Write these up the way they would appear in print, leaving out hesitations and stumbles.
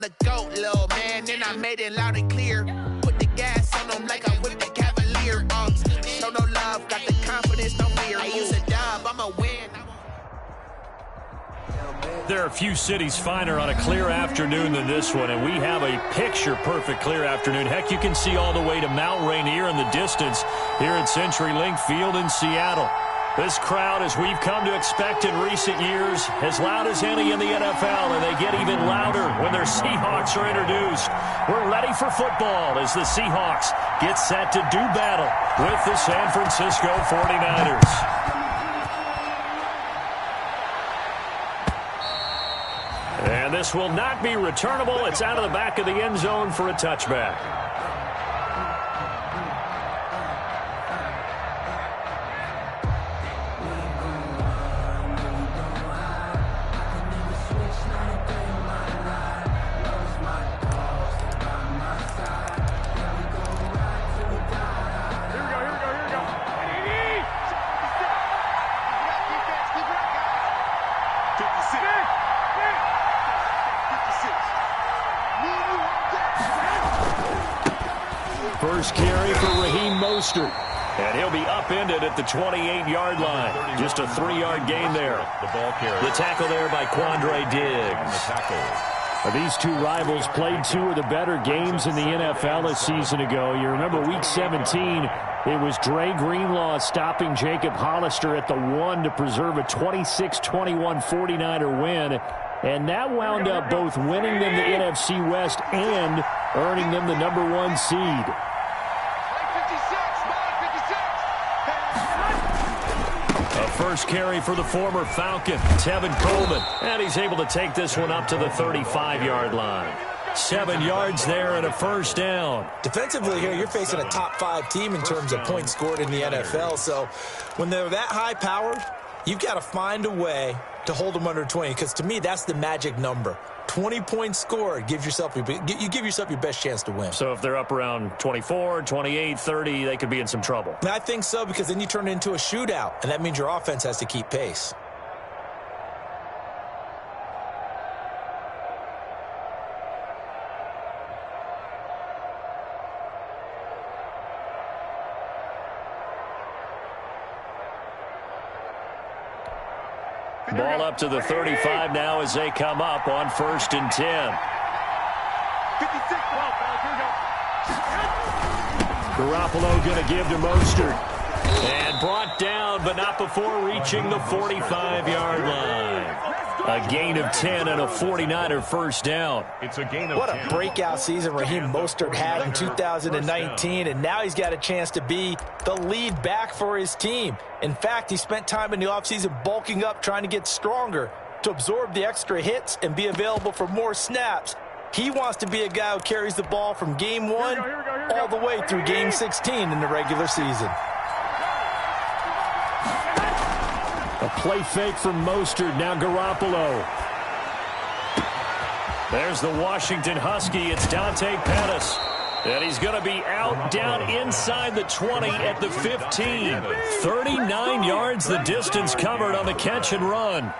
The goat, little man, then I made it loud and clear. Put the gas on them like I'm with the Cavalier. Show no love, got the confidence, no fear. I use a dub, I'ma win. There are few cities finer on a clear afternoon than this one, and we have a picture-perfect clear afternoon. Heck, you can see all the way to Mount Rainier in the distance here at CenturyLink Field in Seattle. This crowd, as we've come to expect in recent years, as loud as any in the NFL, and they get even louder when their Seahawks are introduced. We're ready for football as the Seahawks get set to do battle with the San Francisco 49ers. And this will not be returnable. It's out of the back of the end zone for a touchback. First carry for Raheem Mostert. And he'll be upended at the 28-yard line. Just a 3-yard gain there. The tackle there by Quandre Diggs. These two rivals played two of the better games in the NFL a season ago. You remember Week 17, it was Dre Greenlaw stopping Jacob Hollister at the 1 to preserve a 26-21 49er win. And that wound up both winning them the NFC West and earning them the #1 seed. First carry for the former Falcon, Tevin Coleman. And he's able to take this one up to the 35-yard line. 7 yards there and a first down. Defensively here, you're facing a top-5 team in terms of points scored in the NFL. So when they're that high-powered, you've got to find a way to hold them under 20. Because to me, that's the magic number. 20 points scored, you give yourself your best chance to win. So if they're up around 24, 28, 30, they could be in some trouble. I think so, because then you turn it into a shootout, and that means your offense has to keep pace. Ball up to the 35 now as they come up on 1st and 10. Garoppolo going to give to Mostert. And brought down, but not before reaching the 45-yard line. A gain of 10 and a 49er first down. It's a gain of What 10. a breakout season Raheem Mostert had in 2019, and now he's got a chance to be the lead back for his team. In fact, he spent time in the offseason bulking up, trying to get stronger to absorb the extra hits and be available for more snaps. He wants to be a guy who carries the ball from game 1 all the way through game 16 in the regular season. A play fake from Mostert, now Garoppolo. There's the Washington Husky. It's Dante Pettis. And he's going to be out down inside the 20 at the 15. 39 yards the distance covered on the catch and run.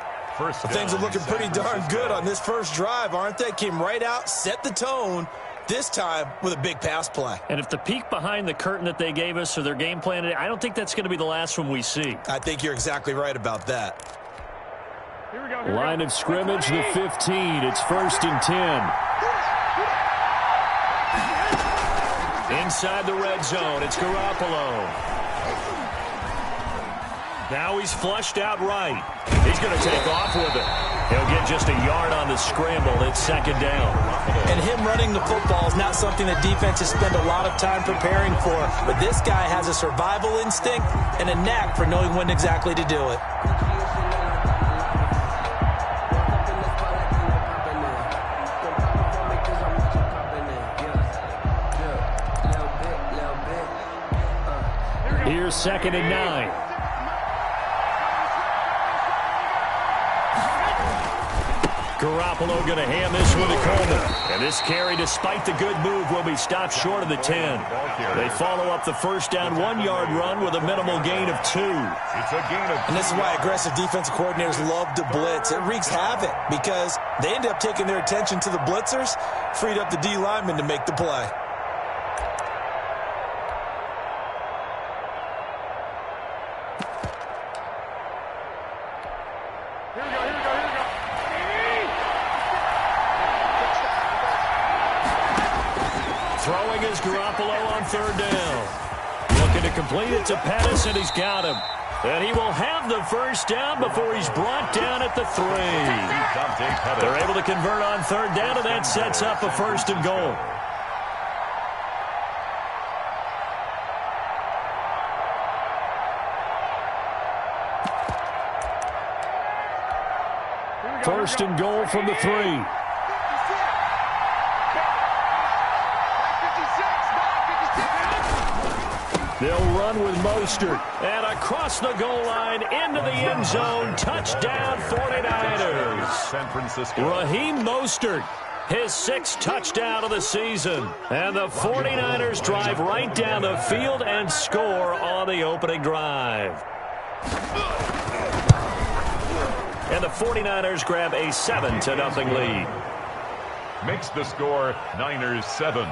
Things are looking pretty darn good on this first drive, aren't they? Came right out, set the tone, this time with a big pass play. And if the peek behind the curtain that they gave us or their game plan, I don't think that's going to be the last one we see. I think you're exactly right about that. Line of scrimmage, the 15. It's 1st and 10. Inside the red zone, it's Garoppolo. Now he's flushed out right. He's going to take off with it. He'll get just a yard on the scramble. It's 2nd down. And him running the football is not something that defenses spend a lot of time preparing for. But this guy has a survival instinct and a knack for knowing when exactly to do it. Here's 2nd and 9. Garoppolo going to hand this one to Coleman. And This carry, despite the good move, will be stopped short of the 10. They follow up the first down 1-yard run with a minimal gain of 2. And this is why aggressive defensive coordinators love to blitz. It wreaks havoc because they end up taking their attention to the blitzers, freed up the D lineman to make the play. Throwing is Garoppolo on third down. Looking to complete it to Pettis, and he's got him. And he will have the first down before he's brought down at the 3. They're able to convert on third down, and that sets up a first and goal. First and goal from the 3. They'll run with Mostert. And across the goal line, into the end zone. Touchdown, 49ers. San Francisco. Raheem Mostert, his 6th touchdown of the season. And the 49ers drive right down the field and score on the opening drive. And the 49ers grab a 7-0 lead. Makes the score Niners 7,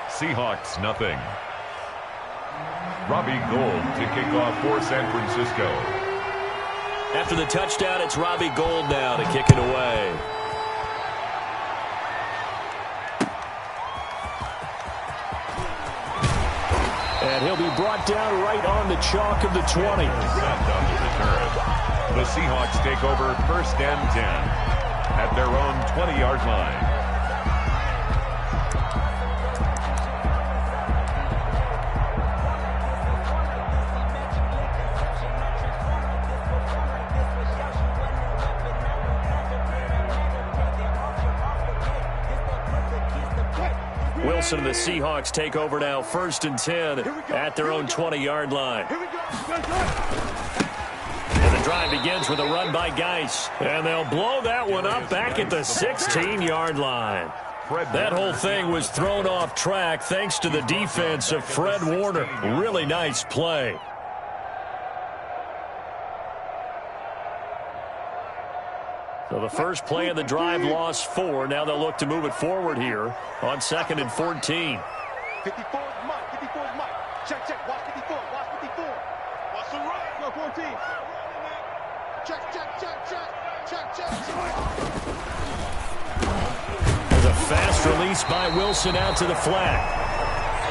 Seahawks nothing. Robbie Gould to kick off for San Francisco. After the touchdown, it's Robbie Gould now to kick it away. And he'll be brought down right on the chalk of the 20. On the return. The Seahawks take over first and 10 at their own 20-yard line. Wilson and the Seahawks take over now, first and 10 at their own 20-yard line. And the drive begins with a run by Geis. And they'll blow that one up back at the 16-yard line. That whole thing was thrown off track thanks to the defense of Fred Warner. Really nice play. So the first play of the drive lost 4. Now they'll look to move it forward here on 2nd and 14. 54 is Mike. 54 is Mike. Check, check. Watch 54. Watch 54. Watch the run. Go 14. Check, check, check, check. Check, check, check. There's a fast release by Wilson out to the flat.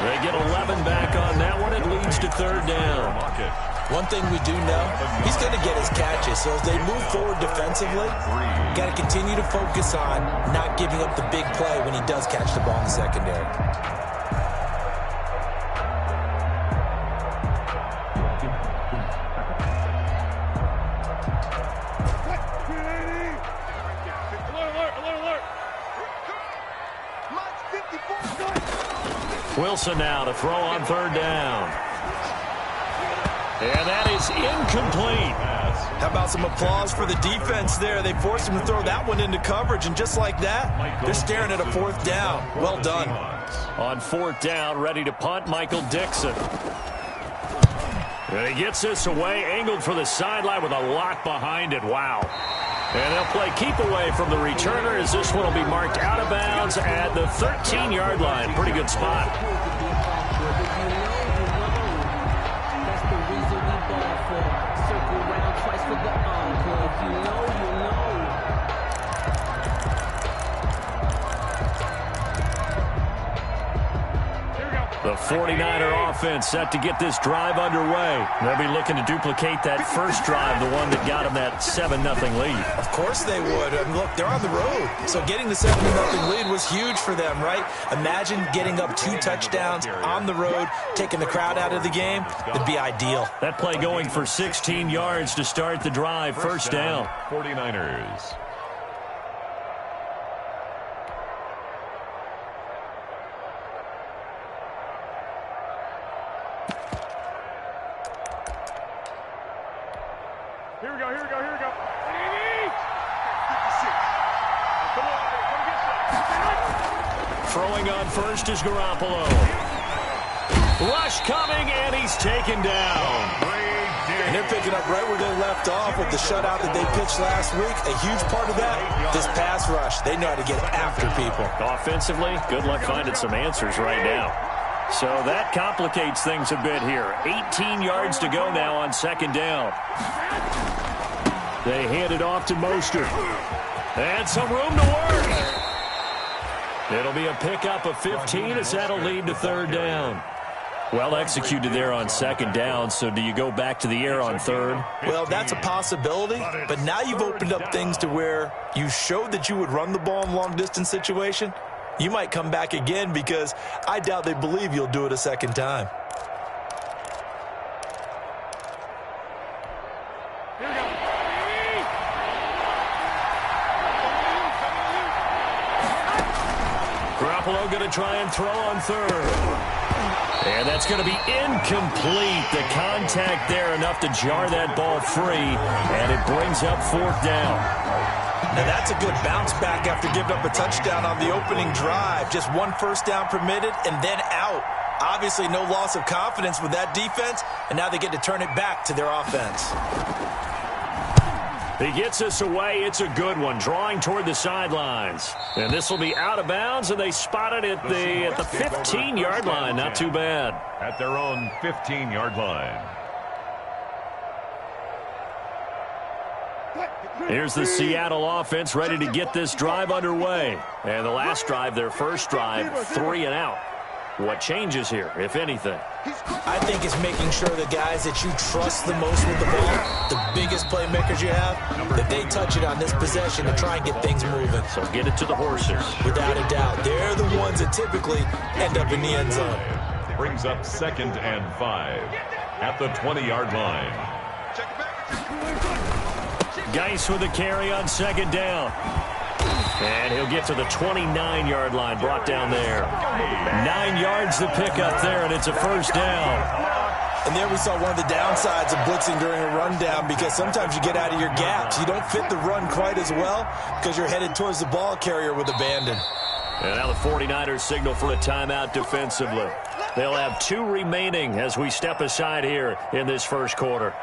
They get 11 back on that one. It leads to third down. One thing we do know, he's going to get his catches. So as they move forward defensively, got to continue to focus on not giving up the big play when he does catch the ball in the secondary. Wilson now to throw on third down. And that is incomplete. How about some applause for the defense there? They forced him to throw that one into coverage, and just like that, they're staring at a 4th down. Well done. On 4th down, ready to punt, Michael Dixon. And he gets this away, angled for the sideline with a lock behind it. Wow. And they'll play keep away from the returner as this one will be marked out of bounds at the 13-yard line. Pretty good spot. The 49er offense set to get this drive underway. They'll be looking to duplicate that first drive, the one that got them that 7-0 lead. Of course they would. I mean, look, they're on the road. So getting the 7-0 lead was huge for them, right? Imagine getting up 2 touchdowns on the road, taking the crowd out of the game. It'd be ideal. That play going for 16 yards to start the drive. First down. 49ers. Here we go, here we go, here we go. Come on, come get Throwing on first is Garoppolo. Rush coming, and he's taken down. And they're picking up right where they left off with the shutout that they pitched last week. A huge part of that, this pass rush. They know how to get after people. Offensively, good luck finding some answers right now. So that complicates things a bit here. 18 yards to go now on second down. They hand it off to Mostert. And some room to work. It'll be a pickup of 15 as that'll lead to third down. Well executed there on second down, so do you go back to the air on third? Well, that's a possibility, but now you've opened up things to where you showed that you would run the ball in long-distance situation. You might come back again because I doubt they believe you'll do it a second time. Garoppolo going to try and throw on third. And that's going to be incomplete. The contact there enough to jar that ball free, and it brings up fourth down. Now that's a good bounce back after giving up a touchdown on the opening drive. Just one first down permitted and then out. Obviously no loss of confidence with that defense, and now they get to turn it back to their offense. He gets us away. It's a good one, drawing toward the sidelines. And this will be out of bounds, and they spot it at the 15-yard line. Not too bad. At their own 15-yard line. Here's the Seattle offense ready to get this drive underway. And the last drive, their first drive, 3 and out. What changes here, if anything? I think it's making sure the guys that you trust the most with the ball, the biggest playmakers you have, that they touch it on this possession to try and get things moving. So get it to the horses. Without a doubt. They're the ones that typically end up in the end zone. Brings up 2nd and 5 at the 20-yard line. Geis with a carry on second down. And he'll get to the 29-yard line, brought down there. 9 yards to pick up there, and it's a first down. And there we saw one of the downsides of blitzing during a rundown, because sometimes you get out of your gaps. You don't fit the run quite as well because you're headed towards the ball carrier with abandon. And now the 49ers signal for a timeout defensively. They'll have 2 remaining as we step aside here in this first quarter.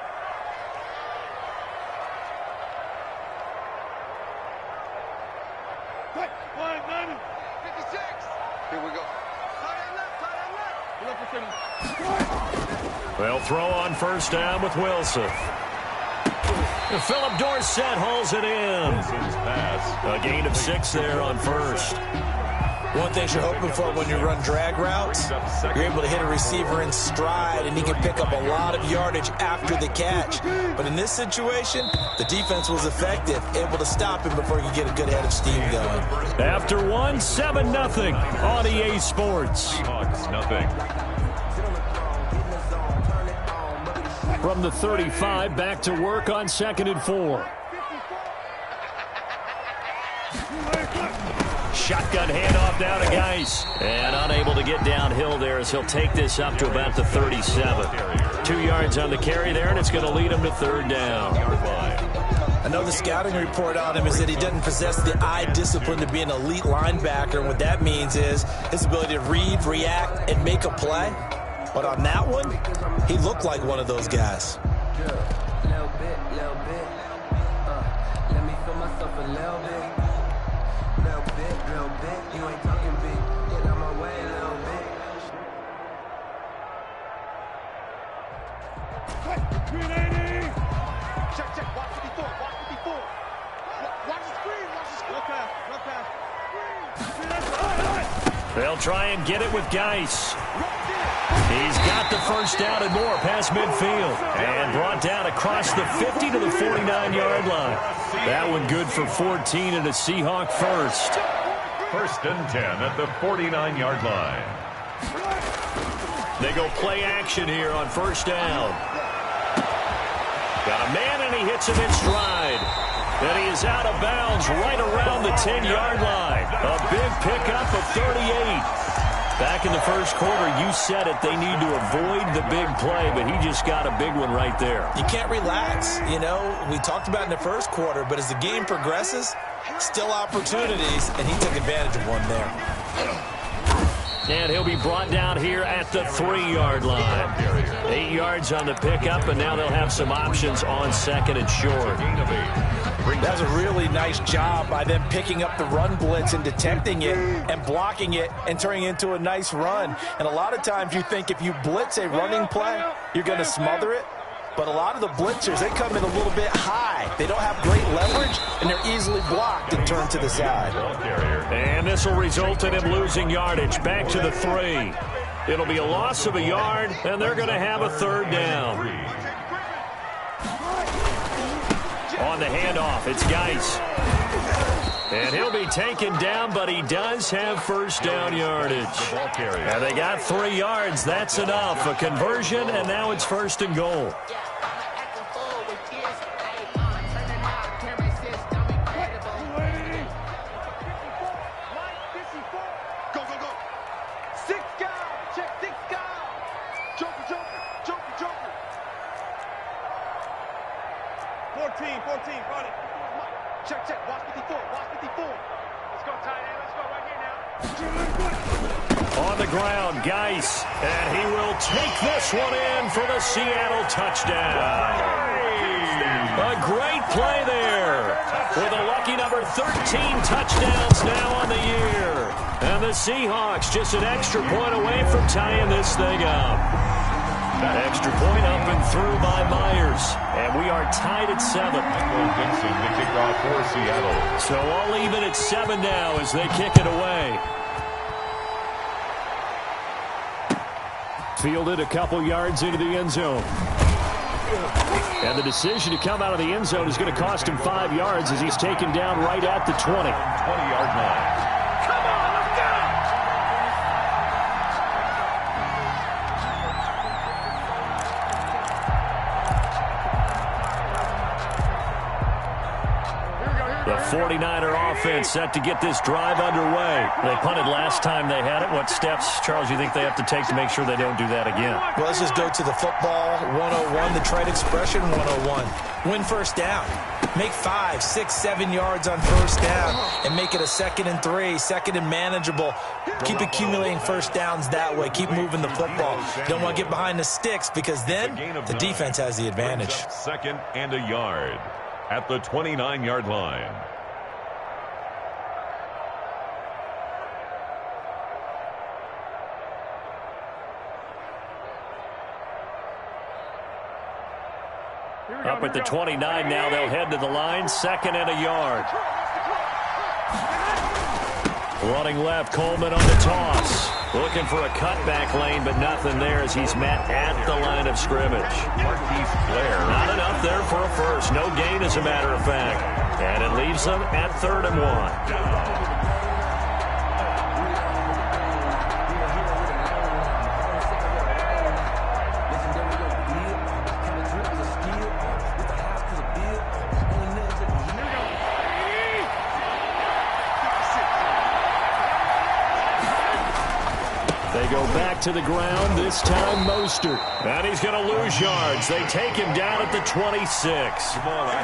They'll throw on first down with Wilson. Philip Dorsett hauls it in. A gain of 6 there on first. One thing you're hoping for when you run drag routes, you're able to hit a receiver in stride, and he can pick up a lot of yardage after the catch. But in this situation, the defense was effective, able to stop him before he could get a good head of steam going. After one, 7-0 on EA Sports. Seahawks, nothing. From the 35, back to work on 2nd and 4. Shotgun handoff now to Geis. And unable to get downhill there as he'll take this up to about the 37. 2 yards on the carry there, and it's going to lead him to third down. I know the scouting report on him is that he doesn't possess the eye discipline to be an elite linebacker. And what that means is his ability to read, react, and make a play. But on that one, he looked like one of those guys. Little bit. Let me feel myself a little bit. Little bit. You ain't talking big. Get out my way a little bit. Check. Watch 54. Watch the screen. Look pass. They'll try and get it with Geis. He's got the first down and more past midfield. And brought down across the 50 to the 49-yard line. That one good for 14 and a Seahawk first. 1st and 10 at the 49-yard line. They go play action here on first down. Got a man, and he hits him in stride. And he is out of bounds right around the 10-yard line. A big pickup of 38. Back in the first quarter, you said it, they need to avoid the big play, but he just got a big one right there. You can't relax. You know, we talked about in the first quarter, but as the game progresses, still opportunities, and he took advantage of one there. And he'll be brought down here at the 3-yard line. 8 yards on the pickup, and now they'll have some options on 2nd and short. That was a really nice job by them picking up the run blitz and detecting it and blocking it and turning it into a nice run. And a lot of times you think if you blitz a running play, you're going to smother it. But a lot of the blitzers, they come in a little bit high. They don't have great leverage, and they're easily blocked and turned to the side. And this will result in him losing yardage. Back to the 3. It'll be a loss of a yard, and they're going to have a 3rd down. On the handoff, it's Geis. And he'll be taken down, but he does have 1st down yardage. And they got 3 yards. That's enough. A conversion, and now it's 1st and goal. On the ground, Geis, and he will take this one in for the Seattle touchdown. A great play there with a lucky number 13 touchdowns now on the year. And the Seahawks just an extra point away from tying this thing up. Extra point up and through by Myers. And we are tied at 7. Vincent, the kickoff for Seattle. So all even at 7 now as they kick it away. Fielded a couple yards into the end zone. And the decision to come out of the end zone is going to cost him 5 yards as he's taken down right at the 20. 20-yard line. The 49er offense set to get this drive underway. They punted last time they had it. What steps, Charles, you think they have to take to make sure they don't do that again? Well, let's just go to the football 101, the trade expression 101. Win 1st down. Make 5, 6, 7 yards on 1st down and make it a 2nd and 3, 2nd and manageable. Keep accumulating 1st downs that way. Keep moving the football. You don't want to get behind the sticks because then the defense has the advantage. 2nd and a yard at the 29-yard line. Up at the 29 now, they'll head to the line. 2nd and a yard. Running left, Coleman on the toss. Looking for a cutback lane, but nothing there as he's met at the line of scrimmage. Marquise Blair. Not enough there for a first. No gain, as a matter of fact. And it leaves them at 3rd and 1. Go back to the ground, this time Mostert. And he's going to lose yards. They take him down at the 26.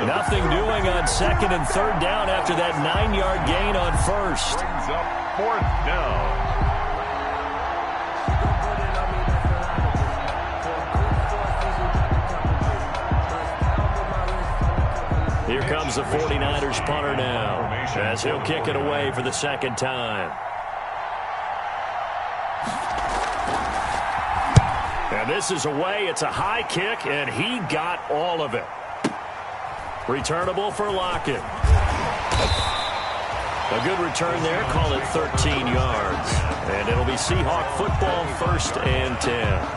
Nothing doing on 2nd and 3rd down after that 9-yard gain on 1st. Brings up 4th down. Here comes the 49ers punter now as he'll kick it away for the 2nd time. And this is away. It's a high kick, and he got all of it. Returnable for Lockett. A good return there. Call it 13 yards. And it'll be Seahawk football, 1st and 10.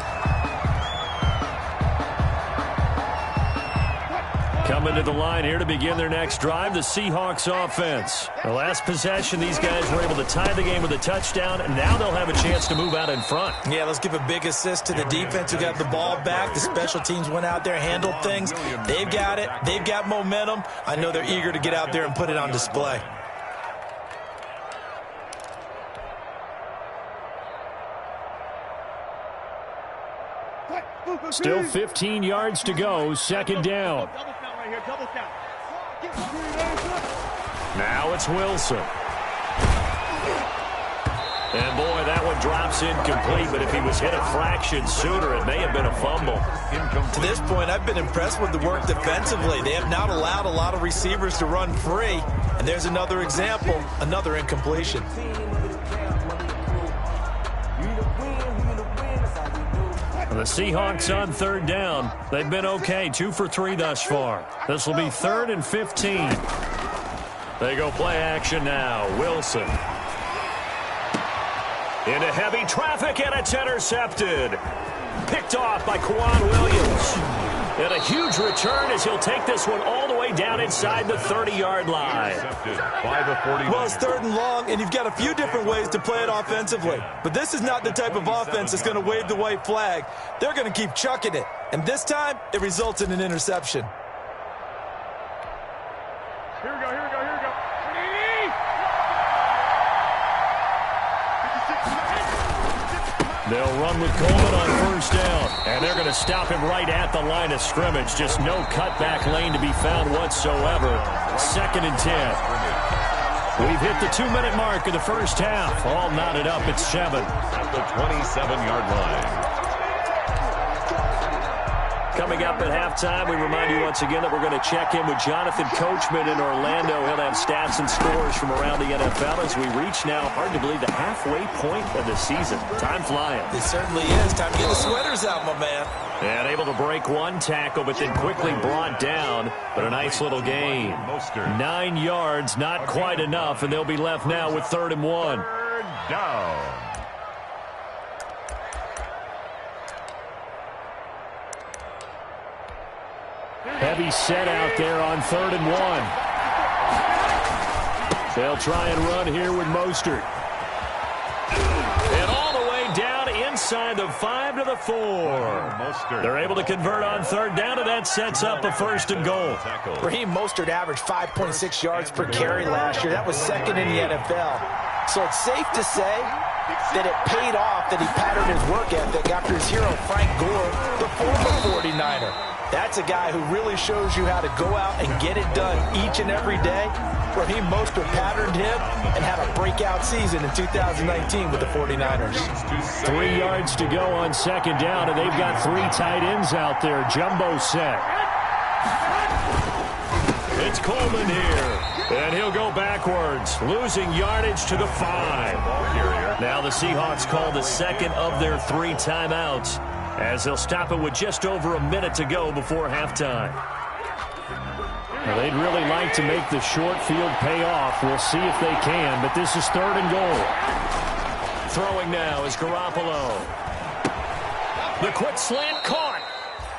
Coming to the line here to begin their next drive, the Seahawks offense. The last possession, these guys were able to tie the game with a touchdown, and now they'll have a chance to move out in front. Yeah, let's give a big assist to the defense who got the ball back. The special teams went out there, handled things. They've got it. They've got momentum. I know they're eager to get out there and put it on display. Still 15 yards to go, 2nd down. Now it's Wilson. And, boy, that one drops incomplete, but if he was hit a fraction sooner, it may have been a fumble. To this point, I've been impressed with the work defensively. They have not allowed a lot of receivers to run free. And there's another example, another incompletion. The Seahawks on third down. They've been okay, 2 for 3 thus far. This will be 3rd and 15. They go play action now. Wilson. Into heavy traffic, and it's intercepted. Picked off by Quan Williams. And a huge return as he'll take this one all the way down inside the 30-yard line. Well, it's 3rd and long, and you've got a few different ways to play it offensively. But this is not the type of offense that's going to wave the white flag. They're going to keep chucking it. And this time, it results in an interception. Here we go, here we go, here we go. They'll run with Coleman on first down, and they're going to stop him right at the line of scrimmage. Just no cutback lane to be found whatsoever. 2nd and 10. We've hit the 2-minute mark of the first half. All knotted up at 7. At the 27-yard line. Coming up at halftime, we remind you once again that we're going to check in with Jonathan Coachman in Orlando. He'll have stats and scores from around the NFL as we reach now, hard to believe, the halfway point of the season. Time flying. It certainly is. Time to get the sweaters out, my man. And able to break one tackle, but then quickly brought down. But a nice little gain. 9 yards, not quite enough, and they'll be left now with 3rd and 1. 3rd down. Heavy set out there on 3rd and 1. They'll try and run here with Mostert. And all the way down inside the 5 to the 4. They're able to convert on 3rd down, and that sets up a 1st and goal. Raheem Mostert averaged 5.6 yards per carry last year. That was 2nd in the NFL. So it's safe to say that it paid off that he patterned his work ethic after his hero Frank Gore, the former 49er. That's a guy who really shows you how to go out and get it done each and every day. Raheem Mostert patterned him and had a breakout season in 2019 with the 49ers. 3 yards to go on 2nd down, and they've got 3 tight ends out there. Jumbo set. It's Coleman here, and he'll go backwards, losing yardage to the 5. Now the Seahawks call the 2nd of their 3 timeouts, as they'll stop it with just over a minute to go before halftime. Now, they'd really like to make the short field pay off. We'll see if they can, but this is 3rd and goal. Throwing now is Garoppolo. The quick slant caught.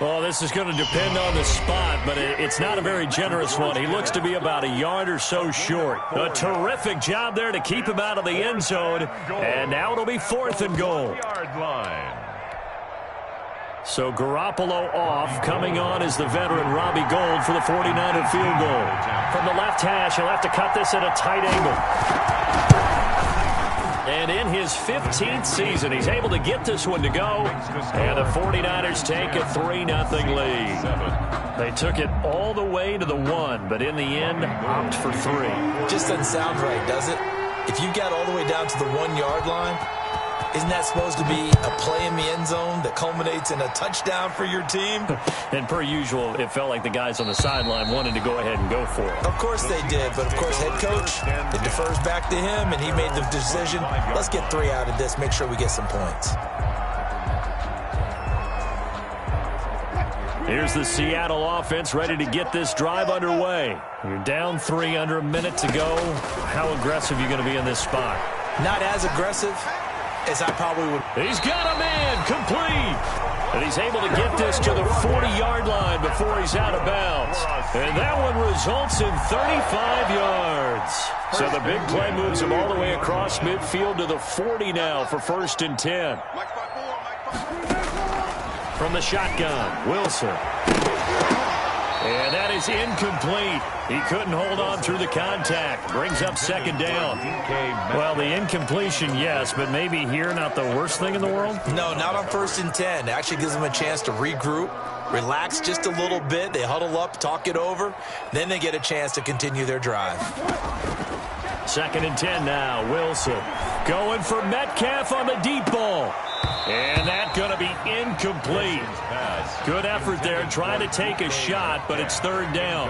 Oh, this is going to depend on the spot, but it's not a very generous one. He looks to be about a yard or so short. A terrific job there to keep him out of the end zone, and now it'll be 4th and goal. So Garoppolo off. Coming on is the veteran Robbie Gould for the 49er field goal. From the left hash, he'll have to cut this at a tight angle. And in his 15th season, he's able to get this one to go. And the 49ers take a 3-0 lead. They took it all the way to the 1, but in the end, opt for 3. Just doesn't sound right, does it? If you got all the way down to the 1-yard line, isn't that supposed to be a play in the end zone that culminates in a touchdown for your team? And per usual, it felt like the guys on the sideline wanted to go ahead and go for it. Of course they did, but of course head coach, it defers back to him, and he made the decision, let's get 3 out of this, make sure we get some points. Here's the Seattle offense ready to get this drive underway. You're down 3 under a minute to go. How aggressive are you going to be in this spot? Not as aggressive as I probably would. He's got a man complete. And he's able to get this to the 40-yard line before he's out of bounds. And that one results in 35 yards. So the big play moves him all the way across midfield to the 40 now for 1st and 10. From the shotgun, Wilson. And that is incomplete. He couldn't hold on through the contact. Brings up 2nd down. Well, the incompletion, yes, but maybe here not the worst thing in the world? No, not on 1st and 10. It actually gives them a chance to regroup, relax just a little bit. They huddle up, talk it over. Then they get a chance to continue their drive. 2nd and 10 now. Wilson going for Metcalf on the deep ball. And that's going to be incomplete. Good effort there trying to take a shot, but it's 3rd down.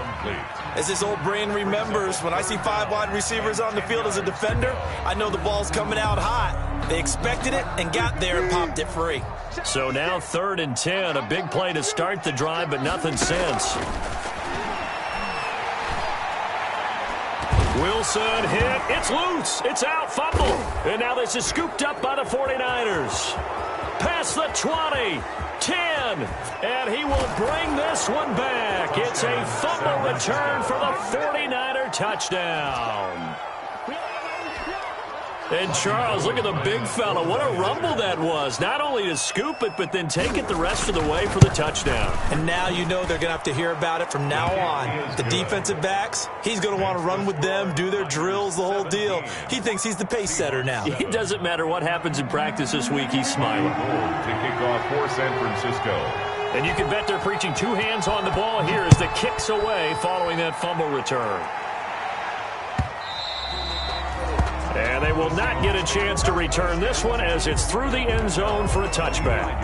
As this old brain remembers, when I see 5 wide receivers on the field as a defender, I know the ball's coming out hot. They expected it and got there and popped it free. So now 3rd and 10, a big play to start the drive, but nothing since. Wilson hit. It's loose. It's out. Fumble. And now this is scooped up by the 49ers. Past the 20. 10. And he will bring this one back. It's a fumble return for the 49er touchdown. And Charles, look at the big fella. What a rumble that was. Not only to scoop it, but then take it the rest of the way for the touchdown. And now you know they're going to have to hear about it from now on. The defensive backs, he's going to want to run with them, do their drills, the whole deal. He thinks he's the pace setter now. It doesn't matter what happens in practice this week. He's smiling. To kick off for San Francisco. And you can bet they're preaching 2 hands on the ball here as the kick's away following that fumble return. And they will not get a chance to return this one as it's through the end zone for a touchback.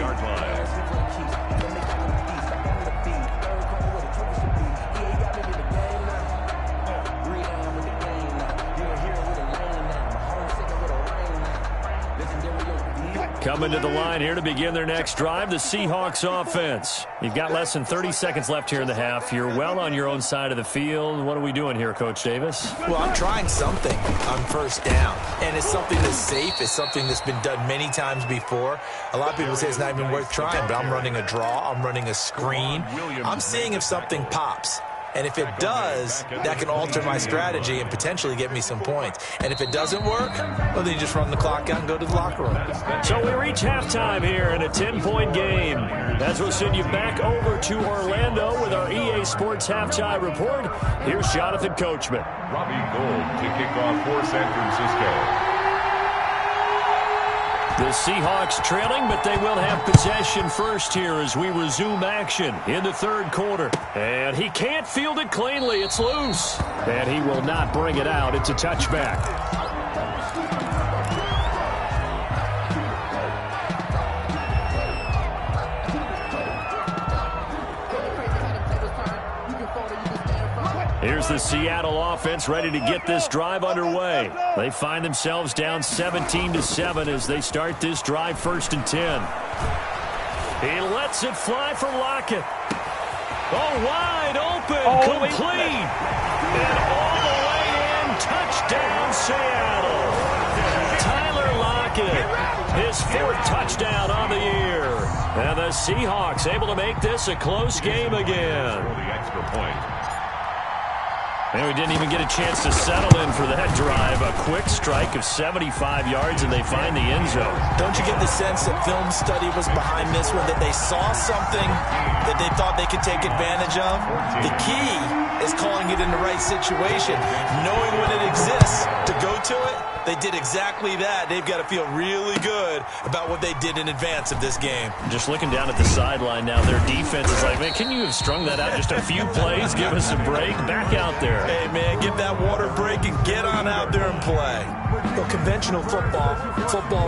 Coming to the line here to begin their next drive, the Seahawks offense. You've got less than 30 seconds left here in the half. You're well on your own side of the field. What are we doing here, Coach Davis? Well, I'm trying something on 1st down, and it's something that's safe. It's something that's been done many times before. A lot of people say it's not even worth trying, but I'm running a draw. I'm running a screen. I'm seeing if something pops. And if it does, that can alter my strategy and potentially get me some points. And if it doesn't work, well, then you just run the clock out and go to the locker room. So we reach halftime here in a 10-point game. As we'll send you back over to Orlando with our EA Sports Halftime Report. Here's Jonathan Coachman. Robbie Gould to kick off for San Francisco. The Seahawks trailing, but they will have possession first here as we resume action in the 3rd quarter. And he can't field it cleanly. It's loose. And he will not bring it out. It's a touchback. Here's the Seattle offense ready to get this drive underway. They find themselves down 17-7 as they start this drive 1st and 10. He lets it fly for Lockett. Oh, wide open, complete. And all the way in, touchdown Seattle. Tyler Lockett, his 4th touchdown on the year. And the Seahawks able to make this a close game again. For the extra point. And we didn't even get a chance to settle in for that drive. A quick strike of 75 yards, and they find the end zone. Don't you get the sense that film study was behind this one, that they saw something that they thought they could take advantage of? The key is calling it in the right situation, knowing when it exists to go to it. They did exactly that. They've got to feel really good about what they did in advance of this game. Just looking down at the sideline now, their defense is like, man, can you have strung that out just a few plays? Give us a break. Back out there. Hey, man, get that water break and get on out there and play. Well, conventional football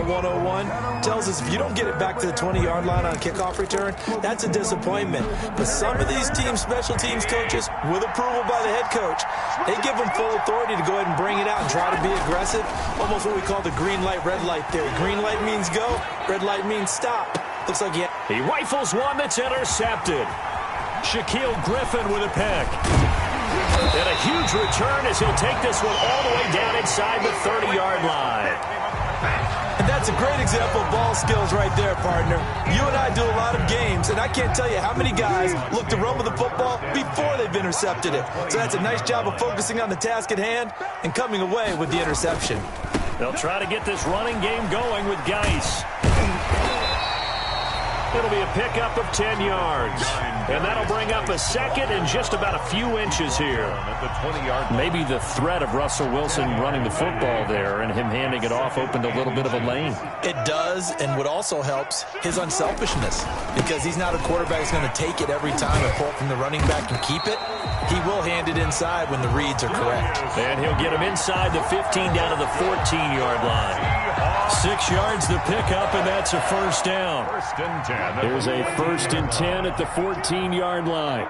101, tells us if you don't get it back to the 20-yard line on kickoff return, that's a disappointment. But some of these teams, special teams coaches, with approval by the head coach, they give them full authority to go ahead and bring it out and try to be aggressive. Almost what we call the green light, red light theory. Green light means go, red light means stop. Looks like he rifles one that's intercepted. Shaquille Griffin with a pick. And a huge return as he'll take this one all the way down inside the 30-yard line. And that's a great example of ball skills right there, partner. You and I do a lot of games, and I can't tell you how many guys look to run with the football before they've intercepted it. So that's a nice job of focusing on the task at hand and coming away with the interception. They'll try to get this running game going with Geis. It'll be a pickup of 10 yards. And that'll bring up a second and just about a few inches here. Maybe the threat of Russell Wilson running the football there and him handing it off opened a little bit of a lane. It does, and what also helps, his unselfishness. Because he's not a quarterback who's going to take it every time and pull it from the running back and keep it. He will hand it inside when the reads are correct. And he'll get him inside the 15 down to the 14-yard line. 6 yards the pickup, and that's a first down. First and 10. Here's a first and 10 at the 14-yard line.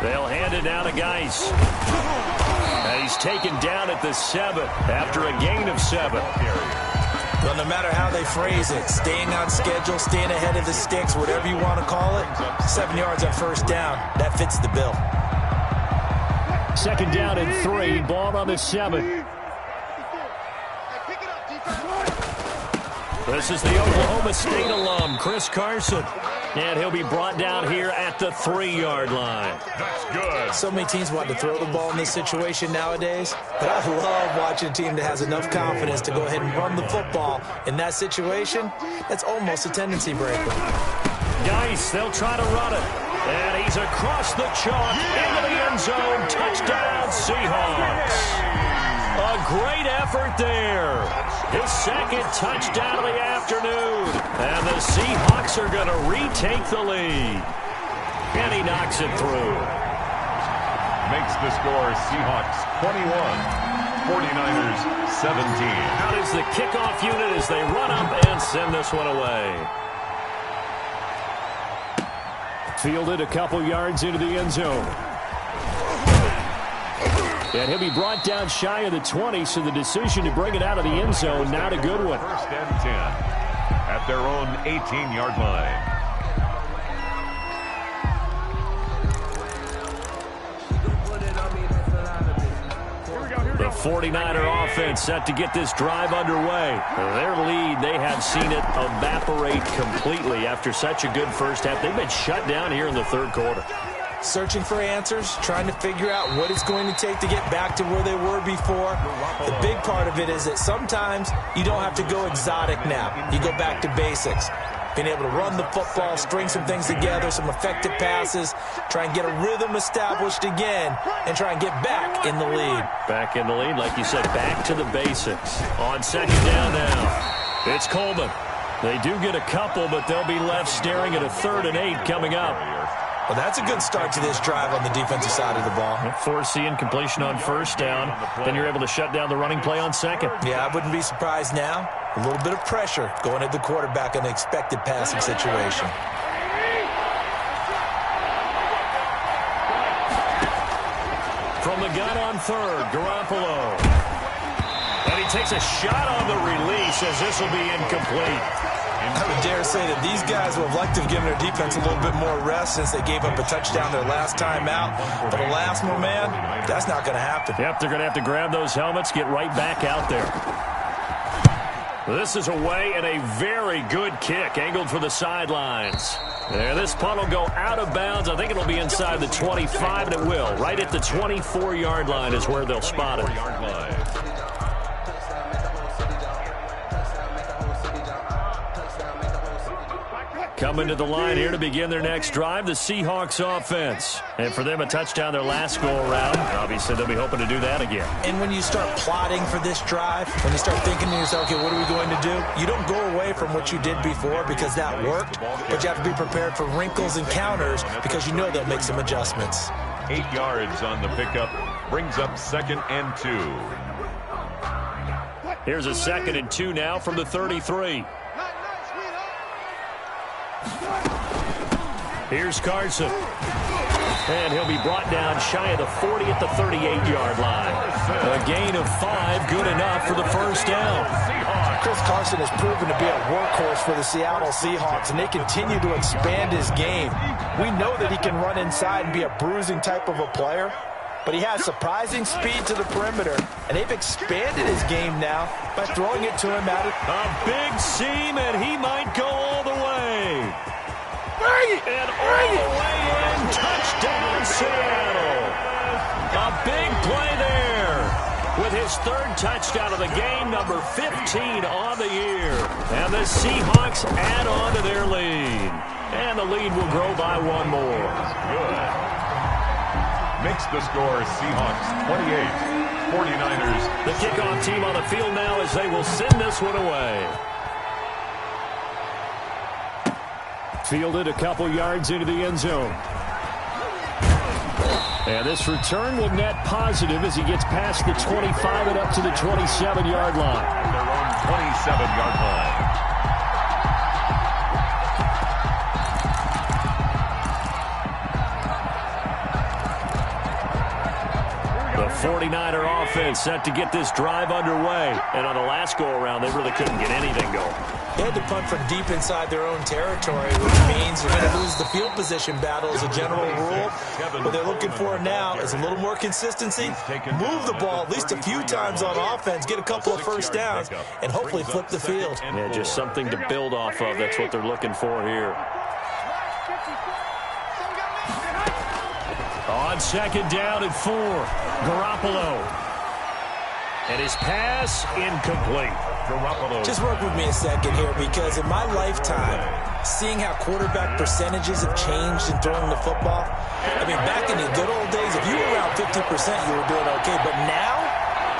They'll hand it now to Geis. And he's taken down at the 7 after a gain of 7. Well, no matter how they phrase it, staying on schedule, staying ahead of the sticks, whatever you want to call it, 7 yards on first down, that fits the bill. Second down and 3, ball on the 7. This is the Oklahoma State alum, Chris Carson. And he'll be brought down here at the 3-yard line. That's good. So many teams want to throw the ball in this situation nowadays, but I love watching a team that has enough confidence to go ahead and run the football. In that situation, that's almost a tendency breaker. Geis, they'll try to run it. And he's across the chalk into the end zone. Touchdown, Seahawks. A great effort there. His second touchdown of the afternoon. And the Seahawks are going to retake the lead. And he knocks it through. Makes the score Seahawks 21, 49ers 17. Out is the kickoff unit as they run up and send this one away. Fielded a couple yards into the end zone. And he'll be brought down shy of the 20, so the decision to bring it out of the end zone, not a good one. First and 10 at their own 18-yard line. The 49er offense set to get this drive underway. Their lead, they have seen it evaporate completely after such a good first half. They've been shut down here in the third quarter. Searching for answers, trying to figure out what it's going to take to get back to where they were before. The big part of it is that sometimes you don't have to go exotic now. You go back to basics. Being able to run the football, string some things together, some effective passes, try and get a rhythm established again, and try and get back in the lead. Back in the lead, like you said, back to the basics. On second down now, it's Coleman. They do get a couple, but they'll be left staring at a 3rd and 8 coming up. Well, that's a good start to this drive on the defensive side of the ball. Forcing completion on first down. Then you're able to shut down the running play on second. Yeah, I wouldn't be surprised now. A little bit of pressure going at the quarterback in an expected passing situation. From the gun on 3rd, Garoppolo. And he takes a shot on the release as this will be incomplete. I would dare say that these guys would have liked to have given their defense a little bit more rest since they gave up a touchdown their last time out. But alas, my man, that's not going to happen. Yep, they're going to have to grab those helmets, get right back out there. This is away and a very good kick, angled for the sidelines. There, this punt will go out of bounds. I think it'll be inside the 25, and it will. Right at the 24-yard line is where they'll spot it. Coming to the line here to begin their next drive, the Seahawks offense. And for them, a touchdown their last go-around. Obviously, they'll be hoping to do that again. And when you start plotting for this drive, when you start thinking to yourself, okay, what are we going to do? You don't go away from what you did before because that worked, but you have to be prepared for wrinkles and counters because you know they'll make some adjustments. 8 yards on the pickup, brings up 2nd and 2. Here's a 2nd and 2 now from the 33. Here's Carson. And he'll be brought down shy of the 40 at the 38-yard line. A gain of 5, good enough for the first down. Chris Carson has proven to be a workhorse for the Seattle Seahawks, and they continue to expand his game. We know that he can run inside and be a bruising type of a player, but he has surprising speed to the perimeter, and they've expanded his game now by throwing it to him at it. A big seam, and he might go all the way. And all the way in, touchdown Seattle. A big play there with his 3rd touchdown of the game, number 15 on the year. And the Seahawks add on to their lead. And the lead will grow by 1 more. Good. Makes the score Seahawks 28, 49ers. The kickoff team on the field now as they will send this one away. Fielded a couple yards into the end zone. And this return will net positive as he gets past the 25 and up to the 27-yard line. At their own 27-yard line. The 49er offense set to get this drive underway. And on the last go-around, they really couldn't get anything going. They had to punt from deep inside their own territory, which means you're going to lose the field position battle as a general rule. What they're looking for now is a little more consistency, move the ball at least a few times on offense, get a couple of first downs, and hopefully flip the field. Yeah, just something to build off of. That's what they're looking for here. On second down and 4, Garoppolo. And his pass incomplete. Garoppolo. Just work with me a second here, because in my lifetime, seeing how quarterback percentages have changed in throwing the football, I mean, back in the good old days, if you were around 50%, you were doing okay. But now,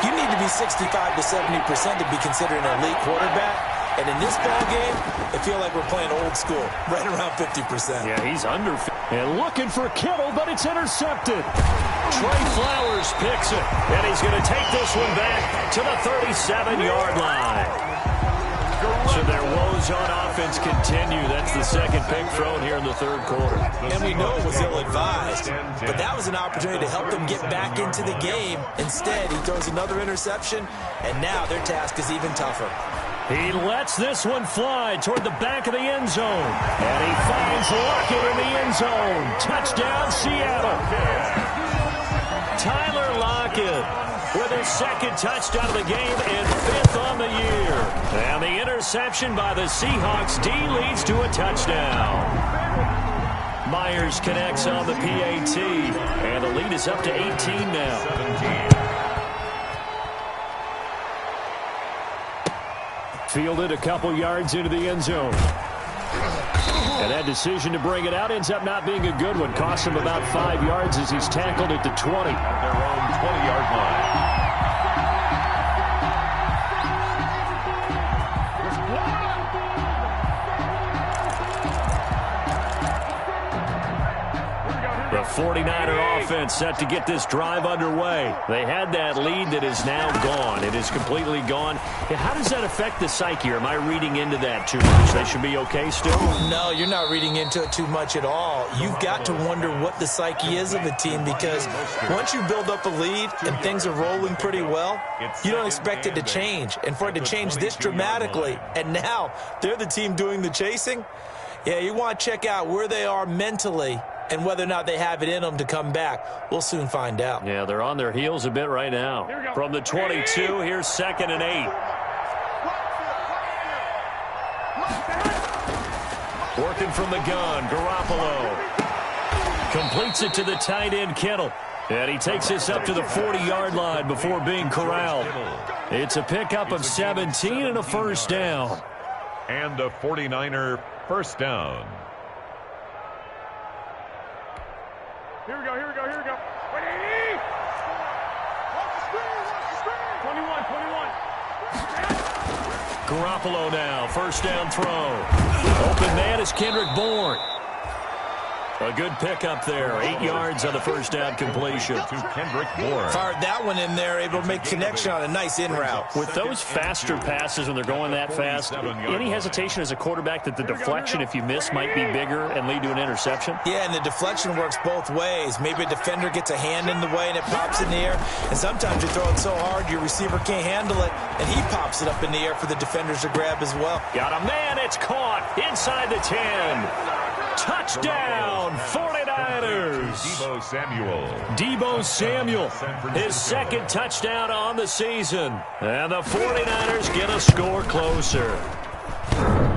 you need to be 65 to 70% to be considered an elite quarterback. And in this ball game, I feel like we're playing old school, right around 50%. Yeah, he's under. And looking for Kittle, but it's intercepted. Trey Flowers picks it, and he's going to take this one back to the 37-yard line. So their woes on offense continue. That's the second pick thrown here in the third quarter. And we know it was ill-advised, but that was an opportunity to help them get back into the game. Instead, he throws another interception, and now their task is even tougher. He lets this one fly toward the back of the end zone. And he finds Lockett in the end zone. Touchdown, Seattle. Tyler Lockett with his second touchdown of the game and 5th on the year. And the interception by the Seahawks D leads to a touchdown. Myers connects on the PAT. And the lead is up to 18 now. 17. Fielded a couple yards into the end zone. And that decision to bring it out ends up not being a good one. Costs him about 5 yards as he's tackled at the 20. At their own 20-yard line. The 49er offense set to get this drive underway. They had that lead that is now gone. It is completely gone. Yeah, how does that affect the psyche? Or am I reading into that too much? They should be okay still? No, you're not reading into it too much at all. You've got to wonder what the psyche is of the team, because once you build up a lead and things are rolling pretty well, you don't expect it to change. And for it to change this dramatically, and now they're the team doing the chasing, yeah, you want to check out where they are mentally and whether or not they have it in them to come back. We'll soon find out. Yeah, they're on their heels a bit right now. From the 22, here's 2nd and 8. Working from the gun, Garoppolo. Completes it to the tight end, Kittle. And he takes this up to the 40-yard line before being corralled. It's a pickup of 17 and a first down. And a 49er first down. Here we go. Ready? Watch the screen. 21. Garoppolo now, first down throw. Open man is Kendrick Bourne. A good pickup there. 8 yards on the first down completion. To Kendrick Bourne. Fired that one in there, able to make connection on a nice in route. With those faster passes when they're going that fast, any hesitation as a quarterback that the deflection, if you miss, might be bigger and lead to an interception? Yeah, and the deflection works both ways. Maybe a defender gets a hand in the way and it pops in the air. And sometimes you throw it so hard your receiver can't handle it, and he pops it up in the air for the defenders to grab as well. Got a man, it's caught inside the 10. Touchdown, 49ers. Deebo Samuel, his second touchdown on the season. And the 49ers get a score closer.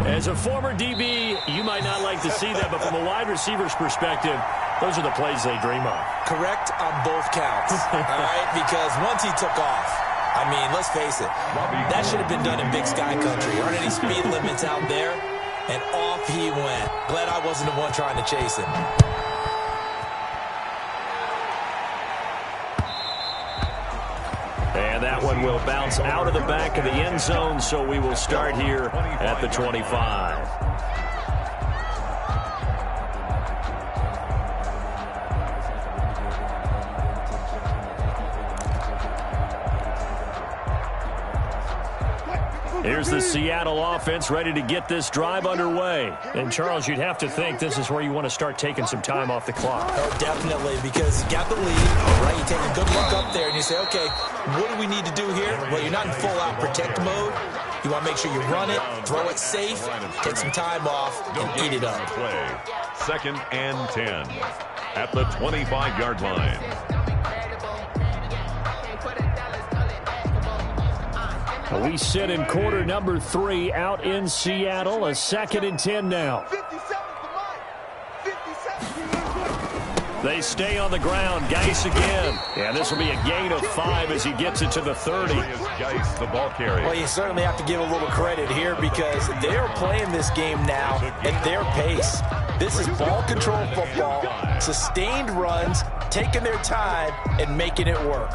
As a former DB, you might not like to see that, but from a wide receiver's perspective, those are the plays they dream of. Correct on both counts, all right? Because once he took off, I mean, let's face it, that should have been done in Big Sky Country. Aren't any speed limits out there? And off he went. Glad I wasn't the one trying to chase him. And that one will bounce out of the back of the end zone, so we will start here at the 25. Here's the Seattle offense ready to get this drive underway. And, Charles, you'd have to think this is where you want to start taking some time off the clock. Oh, definitely, because you got the lead, right? You take a good look up there and you say, okay, what do we need to do here? Well, you're not in full-out protect mode. You want to make sure you run it, throw it safe, take some time off, and eat it up. Second and 10 at the 25-yard line. We sit in quarter number 3 out in Seattle. A 2nd and 10 now. They stay on the ground. Geis again. And this will be a gain of 5 as he gets it to the 30. Geis, the ball carrier. Well, you certainly have to give a little credit here because they're playing this game now at their pace. This is ball control football, sustained runs, taking their time, and making it work.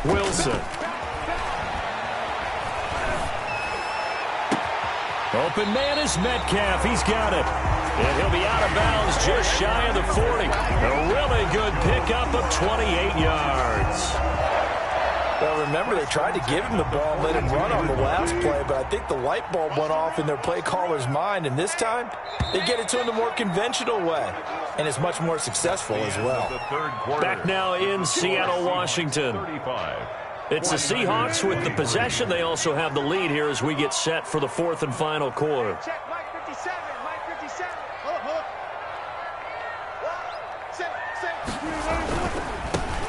Wilson. Open man is Metcalf. He's got it. And he'll be out of bounds just shy of the 40. A really good pickup of 28 yards. Well, remember, they tried to give him the ball and let him run on the last play, but I think the light bulb went off in their play caller's mind, and this time they get it to him the more conventional way, and it's much more successful as well. Back now in Seattle, Washington. It's the Seahawks with the possession. They also have the lead here as we get set for the 4th and final quarter.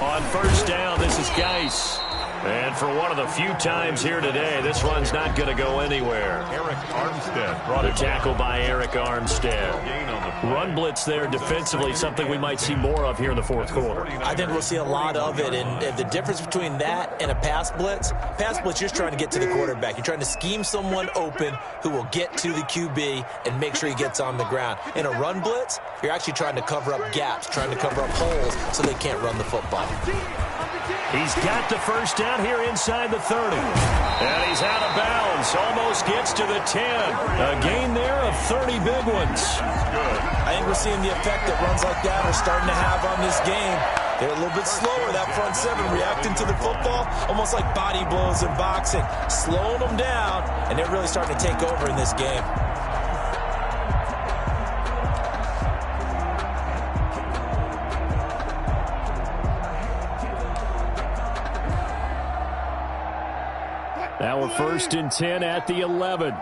On first down, this is Geis. And for one of the few times here today, this run's not going to go anywhere. Eric Armstead brought The it tackle by Eric Armstead. Run blitz there defensively, something we might see more of here in the 4th quarter. I think we'll see a lot of it, and the difference between that and a pass blitz, you're just trying to get to the quarterback. You're trying to scheme someone open who will get to the QB and make sure he gets on the ground. In a run blitz, you're actually trying to cover up gaps, trying to cover up holes so they can't run the football. He's got the first down here inside the 30. And he's out of bounds. Almost gets to the 10. A gain there of 30 big ones. I think we're seeing the effect that runs like that are starting to have on this game. They're a little bit slower, that front 7, reacting to the football, almost like body blows in boxing, slowing them down, and they're really starting to take over in this game. Now a 1st and 10 at the 11.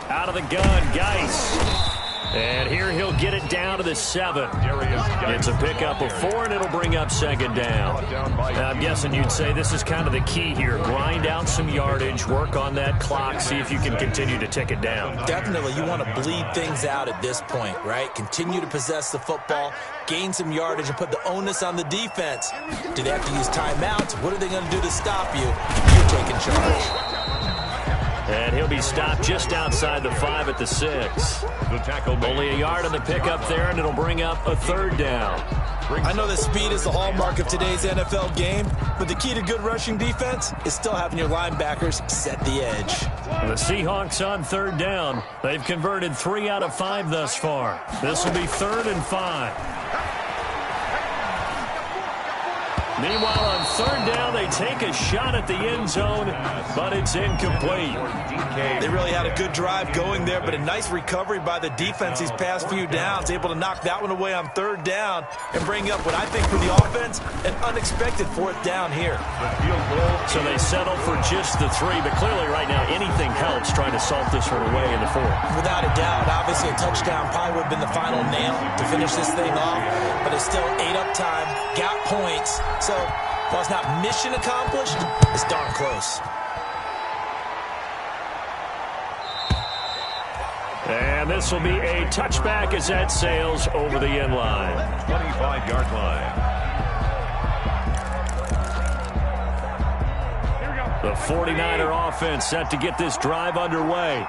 Out of the gun, Geis. And here he'll get it down to the 7. It's a pickup of 4, and it'll bring up 2nd down. I'm guessing you'd say this is kind of the key here. Grind out some yardage, work on that clock, see if you can continue to tick it down. Definitely, you want to bleed things out at this point, right? Continue to possess the football, gain some yardage, and put the onus on the defense. Do they have to use timeouts? What are they going to do to stop you? You're taking charge. And he'll be stopped just outside the 5 at the 6. The tackle only a yard on the pickup there, and it'll bring up a 3rd down. I know that speed is the hallmark of today's NFL game, but the key to good rushing defense is still having your linebackers set the edge. The Seahawks on 3rd down. They've converted 3 out of 5 thus far. This will be 3rd and 5. Meanwhile, on 3rd down, they take a shot at the end zone, but it's incomplete. They really had a good drive going there, but a nice recovery by the defense these past few downs, able to knock that one away on 3rd down and bring up what I think for the offense, an unexpected 4th down here. So they settle for just the 3, but clearly right now anything helps trying to salt this one away in the 4th. Without a doubt, obviously a touchdown probably would have been the final nail to finish this thing off, but it's still ate up time, got points. So while it's not mission accomplished, it's darn close. And this will be a touchback as that sails over the end line. 25-yard line. The 49er offense set to get this drive underway.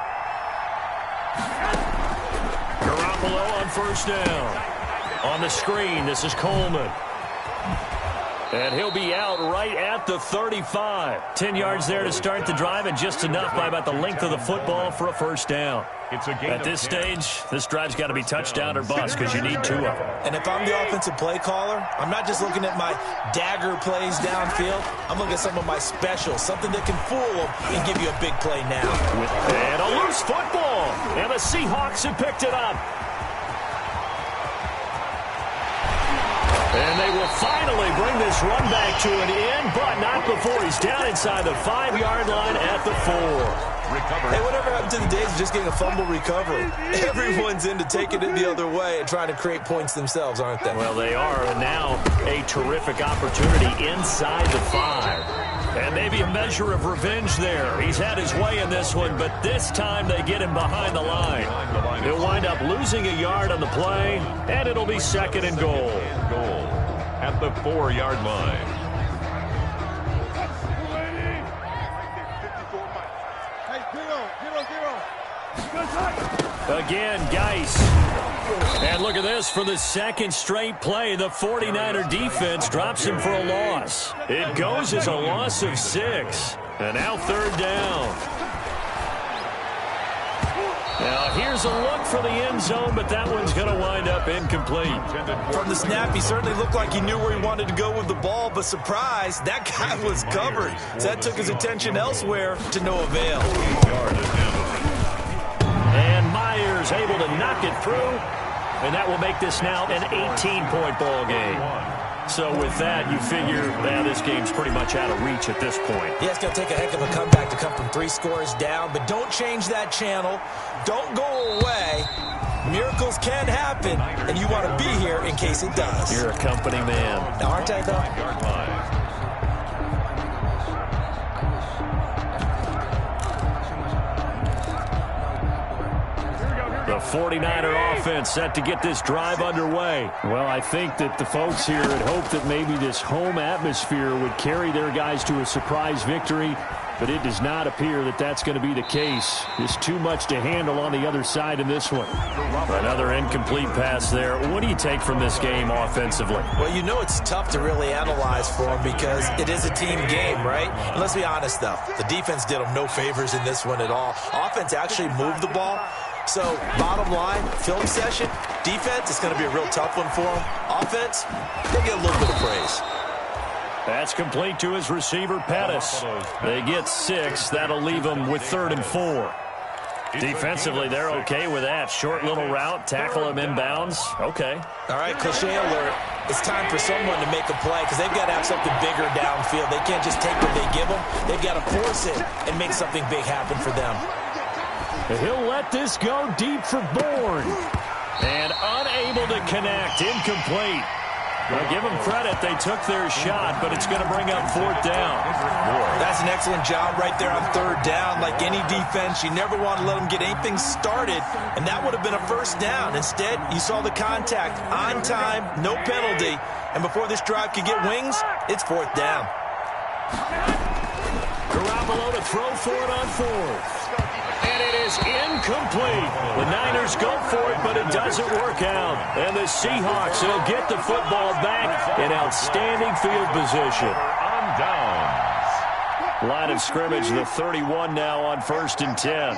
Garoppolo on 1st down. On the screen, this is Coleman. And he'll be out right at the 35. 10 yards there to start the drive, and just enough by about the length of the football for a first down. At this stage, this drive's got to be touchdown or bust because you need 2 of them. And if I'm the offensive play caller, I'm not just looking at my dagger plays downfield. I'm looking at some of my specials, something that can fool them and give you a big play now. And a loose football. And the Seahawks have picked it up. And they will finally bring this run back to an end, but not before he's down inside the 5-yard line at the 4. Hey, whatever happened to the days of just getting a fumble recovery? Everyone's into taking it the other way and trying to create points themselves, aren't they? Well, they are, and now a terrific opportunity inside the 5. And maybe a measure of revenge there. He's had his way in this one, but this time they get him behind the line. He'll wind up losing a yard on the play, and it'll be 2nd and goal. At the 4-yard line. Again, Geis. And look at this. For the 2nd straight play, the 49er defense drops him for a loss. It goes as a loss of 6. And now 3rd down. Now here's a look for the end zone, but that one's going to wind up incomplete. From the snap, he certainly looked like he knew where he wanted to go with the ball, but surprise, that guy was covered. So that took his attention elsewhere to no avail. And Myers able to knock it through, and that will make this now an 18-point ball game. So with that, you figure that this game's pretty much out of reach at this point. Yeah, it's going to take a heck of a comeback to come from 3 scores down, but don't change that channel. Don't go away. Miracles can happen, and you want to be here in case it does. You're a company man. Now, aren't I, though? The 49er offense set to get this drive underway. Well, I think that the folks here had hoped that maybe this home atmosphere would carry their guys to a surprise victory, but it does not appear that that's going to be the case. There's too much to handle on the other side in this one. Another incomplete pass there. What do you take from this game offensively? Well, you know it's tough to really analyze for them because it is a team game, right? And let's be honest, though. The defense did them no favors in this one at all. Offense actually moved the ball. So, bottom line, film session, defense, it's going to be a real tough one for them. Offense, they get a little bit of praise. That's complete to his receiver, Pettis. They get 6. That'll leave them with 3rd and 4. Defensively, they're okay with that. Short little route, tackle him inbounds. Okay. All right, cliche alert. It's time for someone to make a play because they've got to have something bigger downfield. They can't just take what they give them. They've got to force it and make something big happen for them. He'll let this go deep for Bourne. And unable to connect. Incomplete. Well, give them credit. They took their shot, but it's going to bring up 4th down. That's an excellent job right there on 3rd down. Like any defense, you never want to let them get anything started, and that would have been a 1st down. Instead, you saw the contact on time, no penalty, and before this drive could get wings, it's 4th down. Garoppolo to throw for it on 4th. And it is incomplete. The Niners go for it, but it doesn't work out. And the Seahawks will get the football back in outstanding field position. On downs. Line of scrimmage, the 31 now on 1st and 10.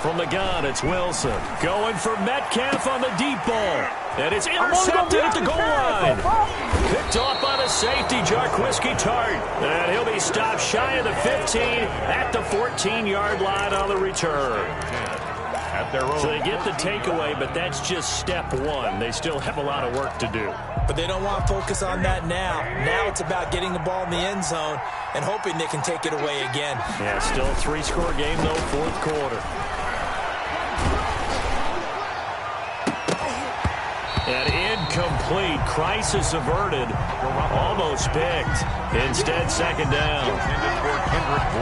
From the gun, it's Wilson. Going for Metcalf on the deep ball. And it's intercepted at the goal line. Picked off by the safety, Jarquiski Tart. And he'll be stopped shy of the 15 at the 14-yard line on the return. So they get the takeaway, but that's just step 1. They still have a lot of work to do. But they don't want to focus on that now. Now it's about getting the ball in the end zone and hoping they can take it away again. Yeah, still a 3-score game, though, 4th quarter. And incomplete. Crisis averted. Almost picked. Instead, 2nd down.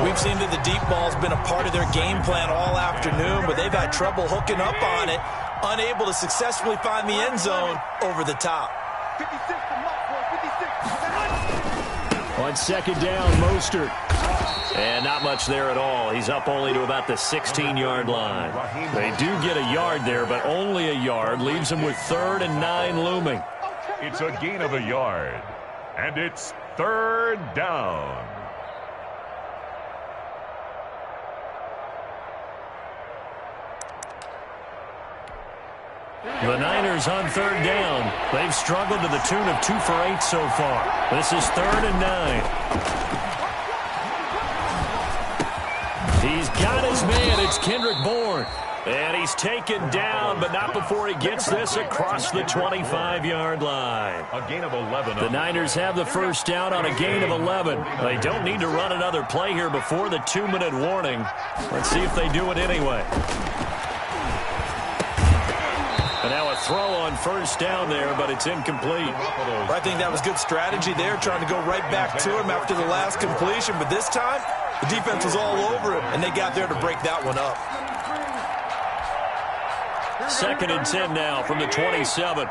We've seen that the deep ball's been a part of their game plan all afternoon, but they've had trouble hooking up on it, unable to successfully find the end zone over the top. 56 to Mark, boy, 56. On 2nd down, Mostert. And not much there at all. He's up only to about the 16-yard line. They do get a yard there, but only a yard. Leaves him with 3rd and 9 looming. It's a gain of a yard. And it's third down. The Niners on third down. They've struggled to the tune of 2 for 8 so far. This is 3rd and 9. He's got his man. It's Kendrick Bourne. And he's taken down, but not before he gets this across the 25-yard line. A gain of 11. The Niners have the first down on a gain of 11. They don't need to run another play here before the 2-minute warning. Let's see if they do it anyway. And now a throw on first down there, but it's incomplete. I think that was good strategy there, trying to go right back to him after the last completion. But this time, the defense was all over it, and they got there to break that one up. 2nd and 10 now from the 27.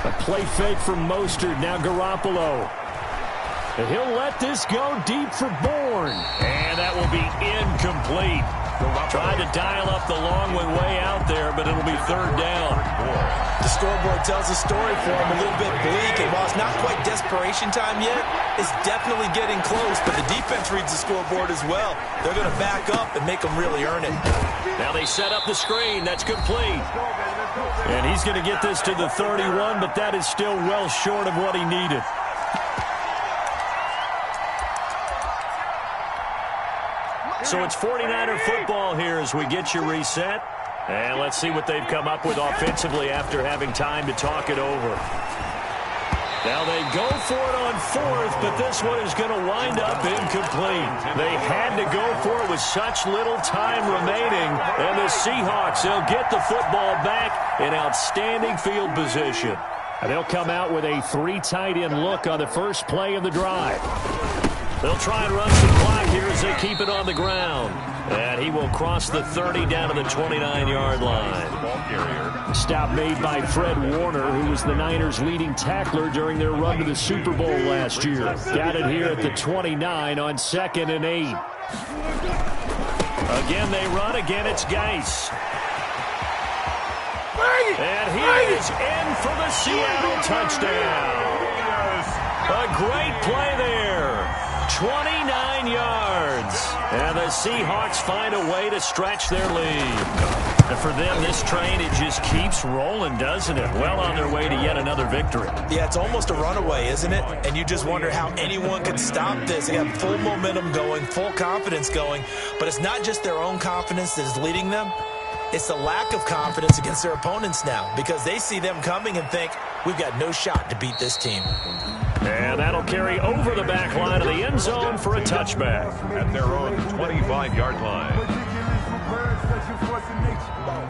A play fake from Mostert. Now Garoppolo. And he'll let this go deep for Bourne. And that will be incomplete. Trying to dial up the long way out there, but it'll be 3rd down. The scoreboard tells a story for him, a little bit bleak, and while it's not quite desperation time yet, it's definitely getting close, but the defense reads the scoreboard as well. They're going to back up and make them really earn it. Now they set up the screen. That's complete. And he's going to get this to the 31, but that is still well short of what he needed. So it's 49er football here as we get you reset. And let's see what they've come up with offensively after having time to talk it over. Now they go for it on 4th, but this one is going to wind up incomplete. They had to go for it with such little time remaining. And the Seahawks, they'll get the football back in outstanding field position. And they'll come out with a 3 tight end look on the first play of the drive. They'll try and run some clock here as they keep it on the ground. And he will cross the 30 down to the 29-yard line. Stop made by Fred Warner, who was the Niners' leading tackler during their run to the Super Bowl last year. Got it here at the 29 on 2nd and 8. Again, they run. Again, it's Geis. And he is in for the Seattle touchdown. A great play there. 29 yards. And the Seahawks find a way to stretch their lead. And for them, this train, it just keeps rolling, doesn't it? Well on their way to yet another victory. Yeah, it's almost a runaway, isn't it? And you just wonder how anyone can stop this. They have full momentum going, full confidence going. But it's not just their own confidence that is leading them. It's the lack of confidence against their opponents now, because they see them coming and think, we've got no shot to beat this team. And that'll carry over the back line of the end zone for a touchback. At their own 25-yard line.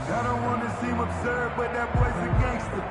I don't want to seem absurd, but that boy's a gangster.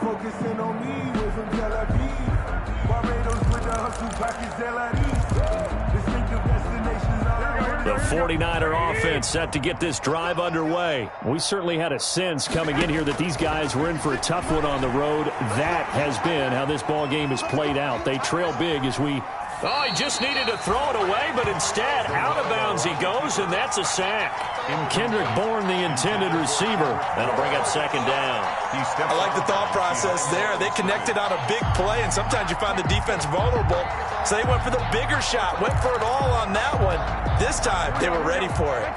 Focusing on me with from Tel Aviv. Barbados with the hustle package Tel Aviv. Distinctive destinations all around. The 49er offense set to get this drive underway. We certainly had a sense coming in here that these guys were in for a tough one on the road. That has been how this ball game has played out. They trail big as we... Oh, he just needed to throw it away, but instead, out of bounds he goes, and that's a sack. And Kendrick Bourne, the intended receiver. That'll bring up 2nd down. I like the thought process there. They connected on a big play, and sometimes you find the defense vulnerable. So they went for the bigger shot, went for it all on that one. This time, they were ready for it.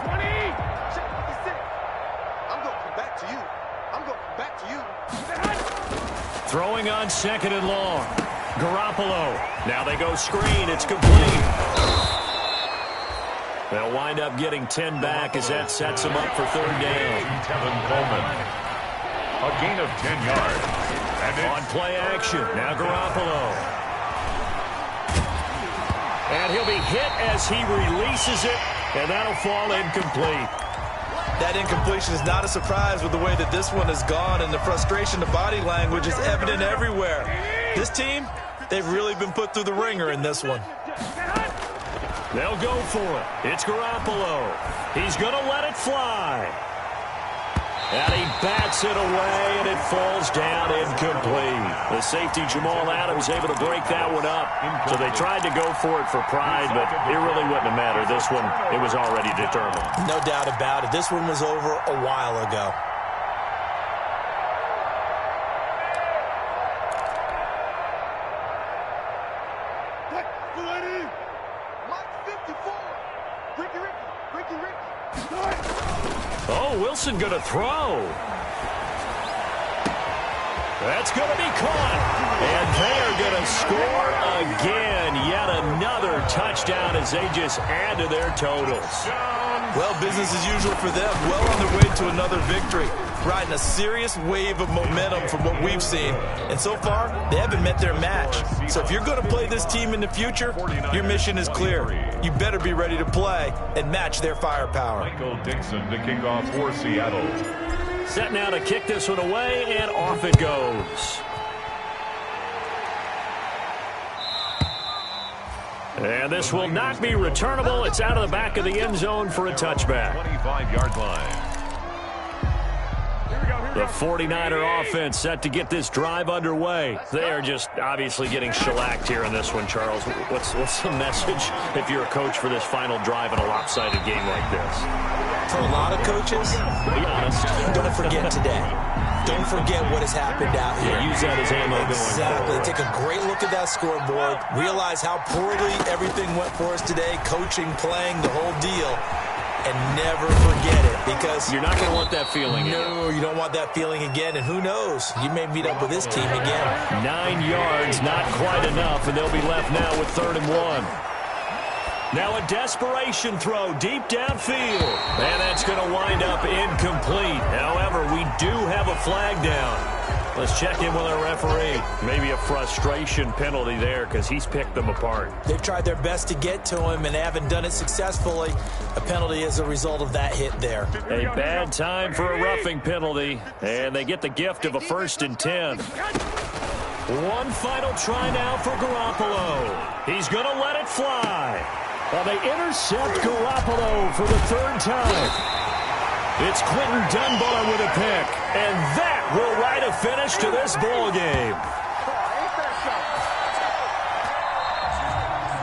I'm going to come back to you. I'm going to come back to you. Throwing on 2nd and long. Garoppolo. Now they go screen. It's complete. They'll wind up getting 10 back as that sets them up for 3rd down. Tevin Coleman. A gain of 10 yards. And on play action. Now Garoppolo. And he'll be hit as he releases it, and that'll fall incomplete. That incompletion is not a surprise with the way that this one has gone, and the frustration, the body language is evident everywhere. This team, they've really been put through the ringer in this one. They'll go for it. It's Garoppolo. He's going to let it fly. And he bats it away, and it falls down incomplete. The safety, Jamal Adams, able to break that one up. So they tried to go for it for pride, but it really wouldn't have mattered. This one, it was already determined. No doubt about it. This one was over a while ago. Oh, Wilson going to throw. That's going to be caught. And they are going to score again. Yet another touchdown as they just add to their totals. Well, business as usual for them. Well on their way to another victory. Riding a serious wave of momentum from what we've seen. And so far, they haven't met their match. So if you're going to play this team in the future, your mission is clear. You better be ready to play and match their firepower. Michael Dixon to kick off for Seattle. Set now to kick this one away, and off it goes. And this will not be returnable. It's out of the back of the end zone for a touchback. 25-yard line. The 49er offense set to get this drive underway. They are just obviously getting shellacked here in this one, Charles. What's the message if you're a coach for this final drive in a lopsided game like this? For a lot of coaches, be honest, don't forget today. Don't forget what has happened out here. Yeah, use that as ammo going Exactly. forward. Take a great look at that scoreboard. Realize how poorly everything went for us today. Coaching, playing, the whole deal. And never forget it, because you're not going to want that feeling again. No, you don't want that feeling again. And who knows? You may meet up with this team again. 9 yards, not quite enough, and they'll be left now with 3rd and 1. Now a desperation throw deep downfield. And that's going to wind up incomplete. However, we do have a flag down. Let's check in with our referee. Maybe a frustration penalty there because he's picked them apart. They've tried their best to get to him and haven't done it successfully. A penalty as a result of that hit there. A bad time for a roughing penalty. And they get the gift of a 1st and 10. One final try now for Garoppolo. He's going to let it fly. Well, they intercept Garoppolo for the 3rd time. It's Quentin Dunbar with a pick, and that will write a finish to this ball game.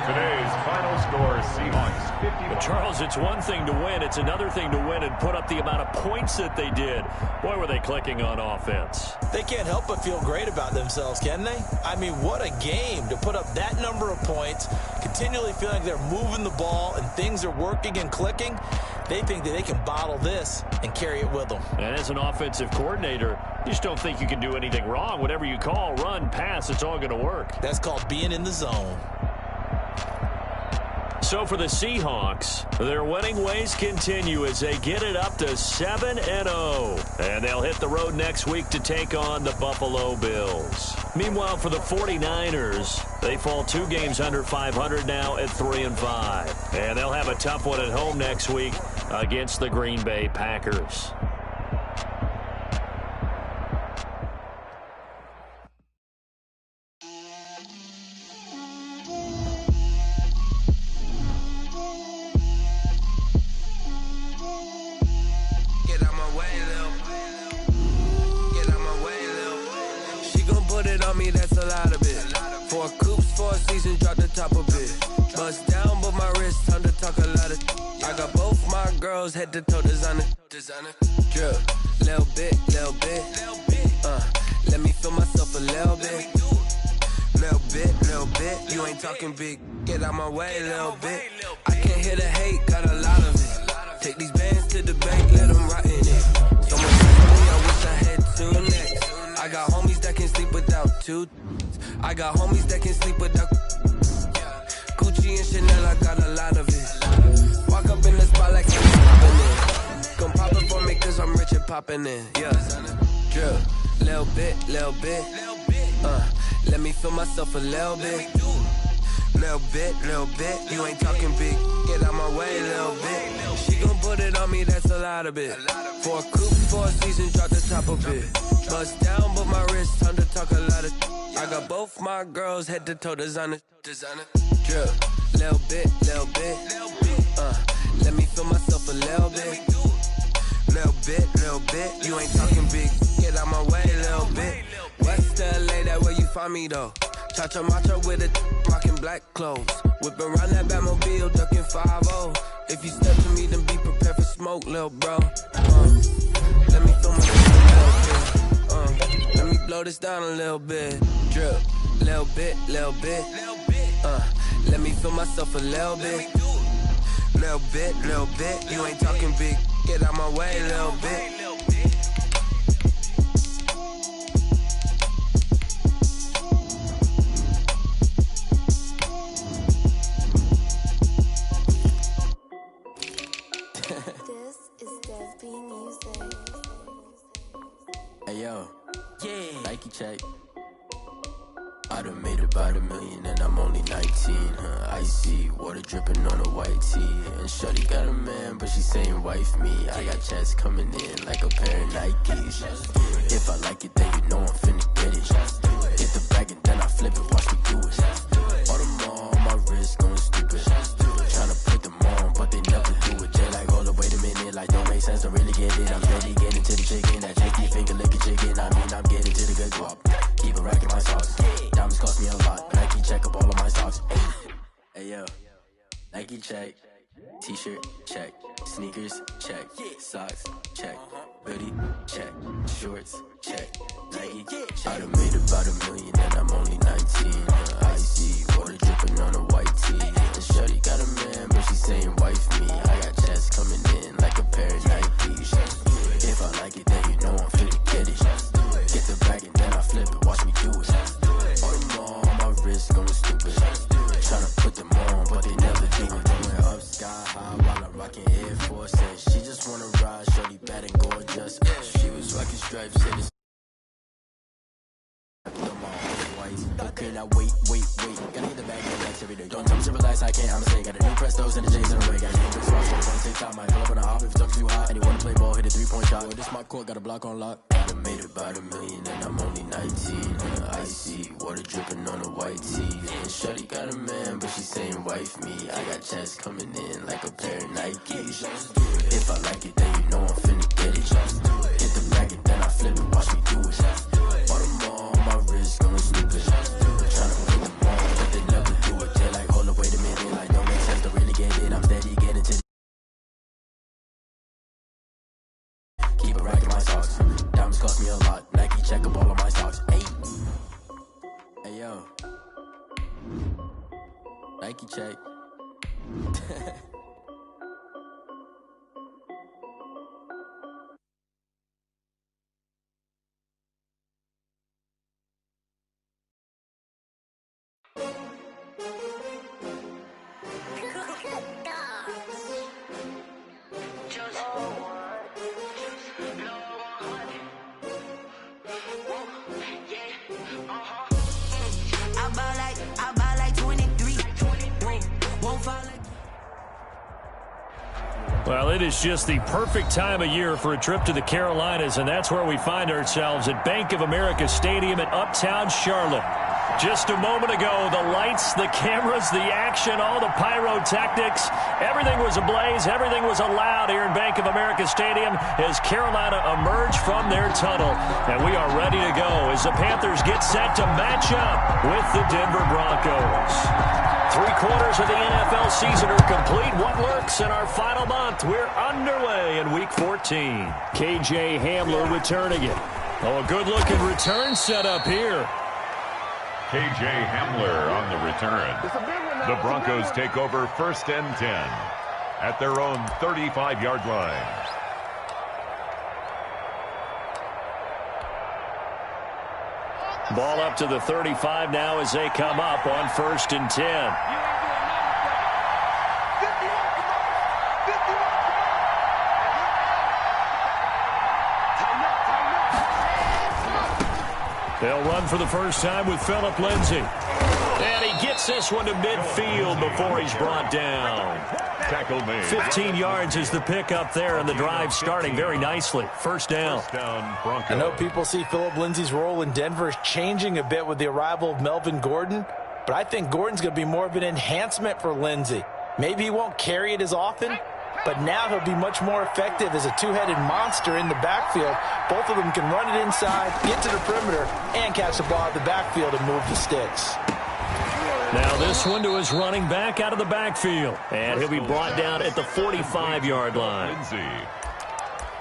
Today's final score, Seahawks 50. But Charles, it's one thing to win. It's another thing to win and put up the amount of points that they did. Boy, were they clicking on offense. They can't help but feel great about themselves, can they? I mean, what a game to put up that number of points, continually feeling like they're moving the ball and things are working and clicking. They think that they can bottle this and carry it with them. And as an offensive coordinator, you just don't think you can do anything wrong. Whatever you call, run, pass, it's all going to work. That's called being in the zone. So for the Seahawks, their winning ways continue as they get it up to 7-0. And they'll hit the road next week to take on the Buffalo Bills. Meanwhile, for the 49ers, they fall 2 games under 500 now at 3-5. And they'll have a tough one at home next week against the Green Bay Packers. That's a lot of it. 4 coops, 4 seasons, drop the top of it. Bust down, but my wrist, time to talk a lot of. I got both my girls head to toe designer. Drip, little bit. Let me feel myself a little bit. Little bit. You ain't talking big. Get out my way, little bit. I can't hear the hate, got a lot of it. Take these bands to the bank, let them rot in it. So much money, I wish I had 2 next. I got homies that can sleep without 2. I got homies that can sleep without Gucci and Chanel, I got a lot of it. Walk up in the spot like I'm popping in. Come pop it for me cause I'm rich and popping in. Yeah. Drill. Little bit. Let me feel myself a little bit. Little bit. You ain't talking big. Get out my way, little bit. She gon' put it on me, that's a lot of it. 4 coops, 4 seasons, drop the top of it. Bust down, but my wrist, time to talk a lot of. I got both my girls head to toe designer. Drip, little bit. Let me feel myself a little bit. Little little bit. You ain't talking big, get out my way, little bit. West LA, that where you find me though. Cha-cha matcha with a rockin' black clothes. Whip around that Batmobile, ducking 5-0. If you step to me, then be prepared for smoke, little bro. Let me throw my a little bit. Let me blow this down a little bit. Drip, little bit. Let me feel myself a little bit. Little bit. You ain't talking big, get out my way, little bit. Hey yo, yeah, Nike check. I done made about $1 million and I'm only 19. Icy water dripping on a white tee. And shorty got a man, but she saying wife me. I got checks coming in like a pair of Nikes. If I like it, then you know I'm finna get it. Get the bag and then I flip it, watch me do it. All on my wrist going stupid. Tryna put them on, but they never do it. They like, hold up, wait a minute, like don't make sense to really get it. I'm steady getting to the chicken, that chicky finger licking chicken. I mean, I'm getting to the good guap. Keep a rack in my socks. Diamonds cost me a lot. Nike check up all of my socks. Hey yo, Nike check. T-shirt check. Sneakers check. Socks check. Hoodie check. Shorts check. Nike I done made about $1 million and I'm only 19. Icy water dripping on a white tee. And shorty got a man, but she saying wife me. I got checks coming in like a pair of Nikes. If I like it, then you know I'm finna get it. Get the bag and then I flip it, watch me do it. All on my wrist going stupid. Tryna put them on, but they never do it. Going up sky high while I'm rocking Air Forces. She just wanna ride, shorty bad and gorgeous. She was rocking stripes in the okay, now wait. Gotta get the bag and relax every day. Don't tell me to relax, I can't, I'ma say. Got a new Prestos and the J's in the way. Got a new Chris Ross, so 1 6 time. Might pull up on a hop if it's up too high. And you wanna play ball, hit a 3-point shot. This my court, got a block on lock. I done made about $1 million and I'm only 19. Icy water dripping on a white tee. And shorty got a man, but she saying wife me. I got checks coming in like a pair of Nikes. If I like it, then you know I'm finna get it. Get the bag and then I flip it, watch me do it. All on my wrist going stupid. Tryna put them on, but they never do it. They're like, hold up, wait a minute, like don't make sense to really get it. I'm steady getting to keep a rack in my socks. Diamonds cost me a lot. Nike check up all of my socks. Hey yo, Nike check. Well, it is just the perfect time of year for a trip to the Carolinas, and that's where we find ourselves at Bank of America Stadium in Uptown Charlotte. Just a moment ago, the lights, the cameras, the action, all the pyrotechnics, everything was ablaze, everything was allowed here in Bank of America Stadium as Carolina emerged from their tunnel. And we are ready to go as the Panthers get set to match up with the Denver Broncos. 3/4 of the NFL season are complete. What lurks in our final month? We're underway in Week 14. KJ Hamler returning it. Oh, a good-looking return set up here. KJ Hamler on the return. The Broncos take over 1st and 10 at their own 35-yard line. Ball up to the 35 now as they come up on 1st and 10. They'll run for the first time with Phillip Lindsay. And he gets this one to midfield before he's brought down. Tackle made. 15 yards is the pickup there, and the drive starting very nicely. First down. Broncos. I know people see Phillip Lindsay's role in Denver changing a bit with the arrival of Melvin Gordon, but I think Gordon's going to be more of an enhancement for Lindsay. Maybe he won't carry it as often, but now he'll be much more effective as a two-headed monster in the backfield. Both of them can run it inside, get to the perimeter, and catch the ball at the backfield and move the sticks. Now this one to his running back out of the backfield. And he'll be brought down at the 45-yard line.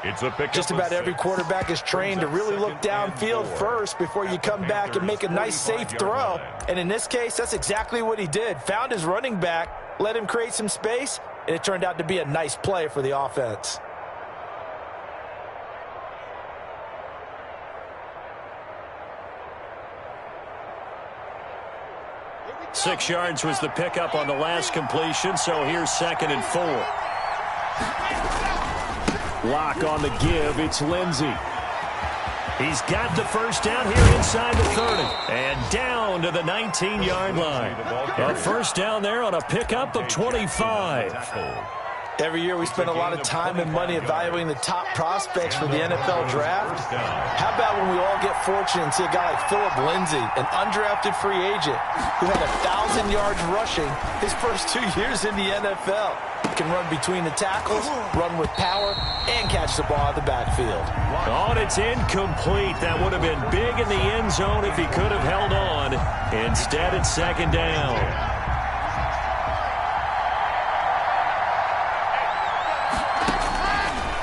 It's a pick. Just about every quarterback is trained to really look downfield first before you come back and make a nice, safe throw. And in this case, that's exactly what he did. Found his running back, let him create some space, and it turned out to be a nice play for the offense. Six yards was the pickup on the last completion, so here's 2nd and 4. Lock on the give, it's Lindsey. He's got the first down here inside the 30. And down to the 19-yard line. A first down there on a pickup of 25. Every year we spend a lot of time and money evaluating the top prospects for the NFL draft. How about when we all get fortunate and see a guy like Phillip Lindsay, an undrafted free agent who had 1,000 yards rushing his first 2 years in the NFL. He can run between the tackles, run with power, and catch the ball out of the backfield. Oh, and it's incomplete. That would have been big in the end zone if he could have held on. Instead, it's 2nd down.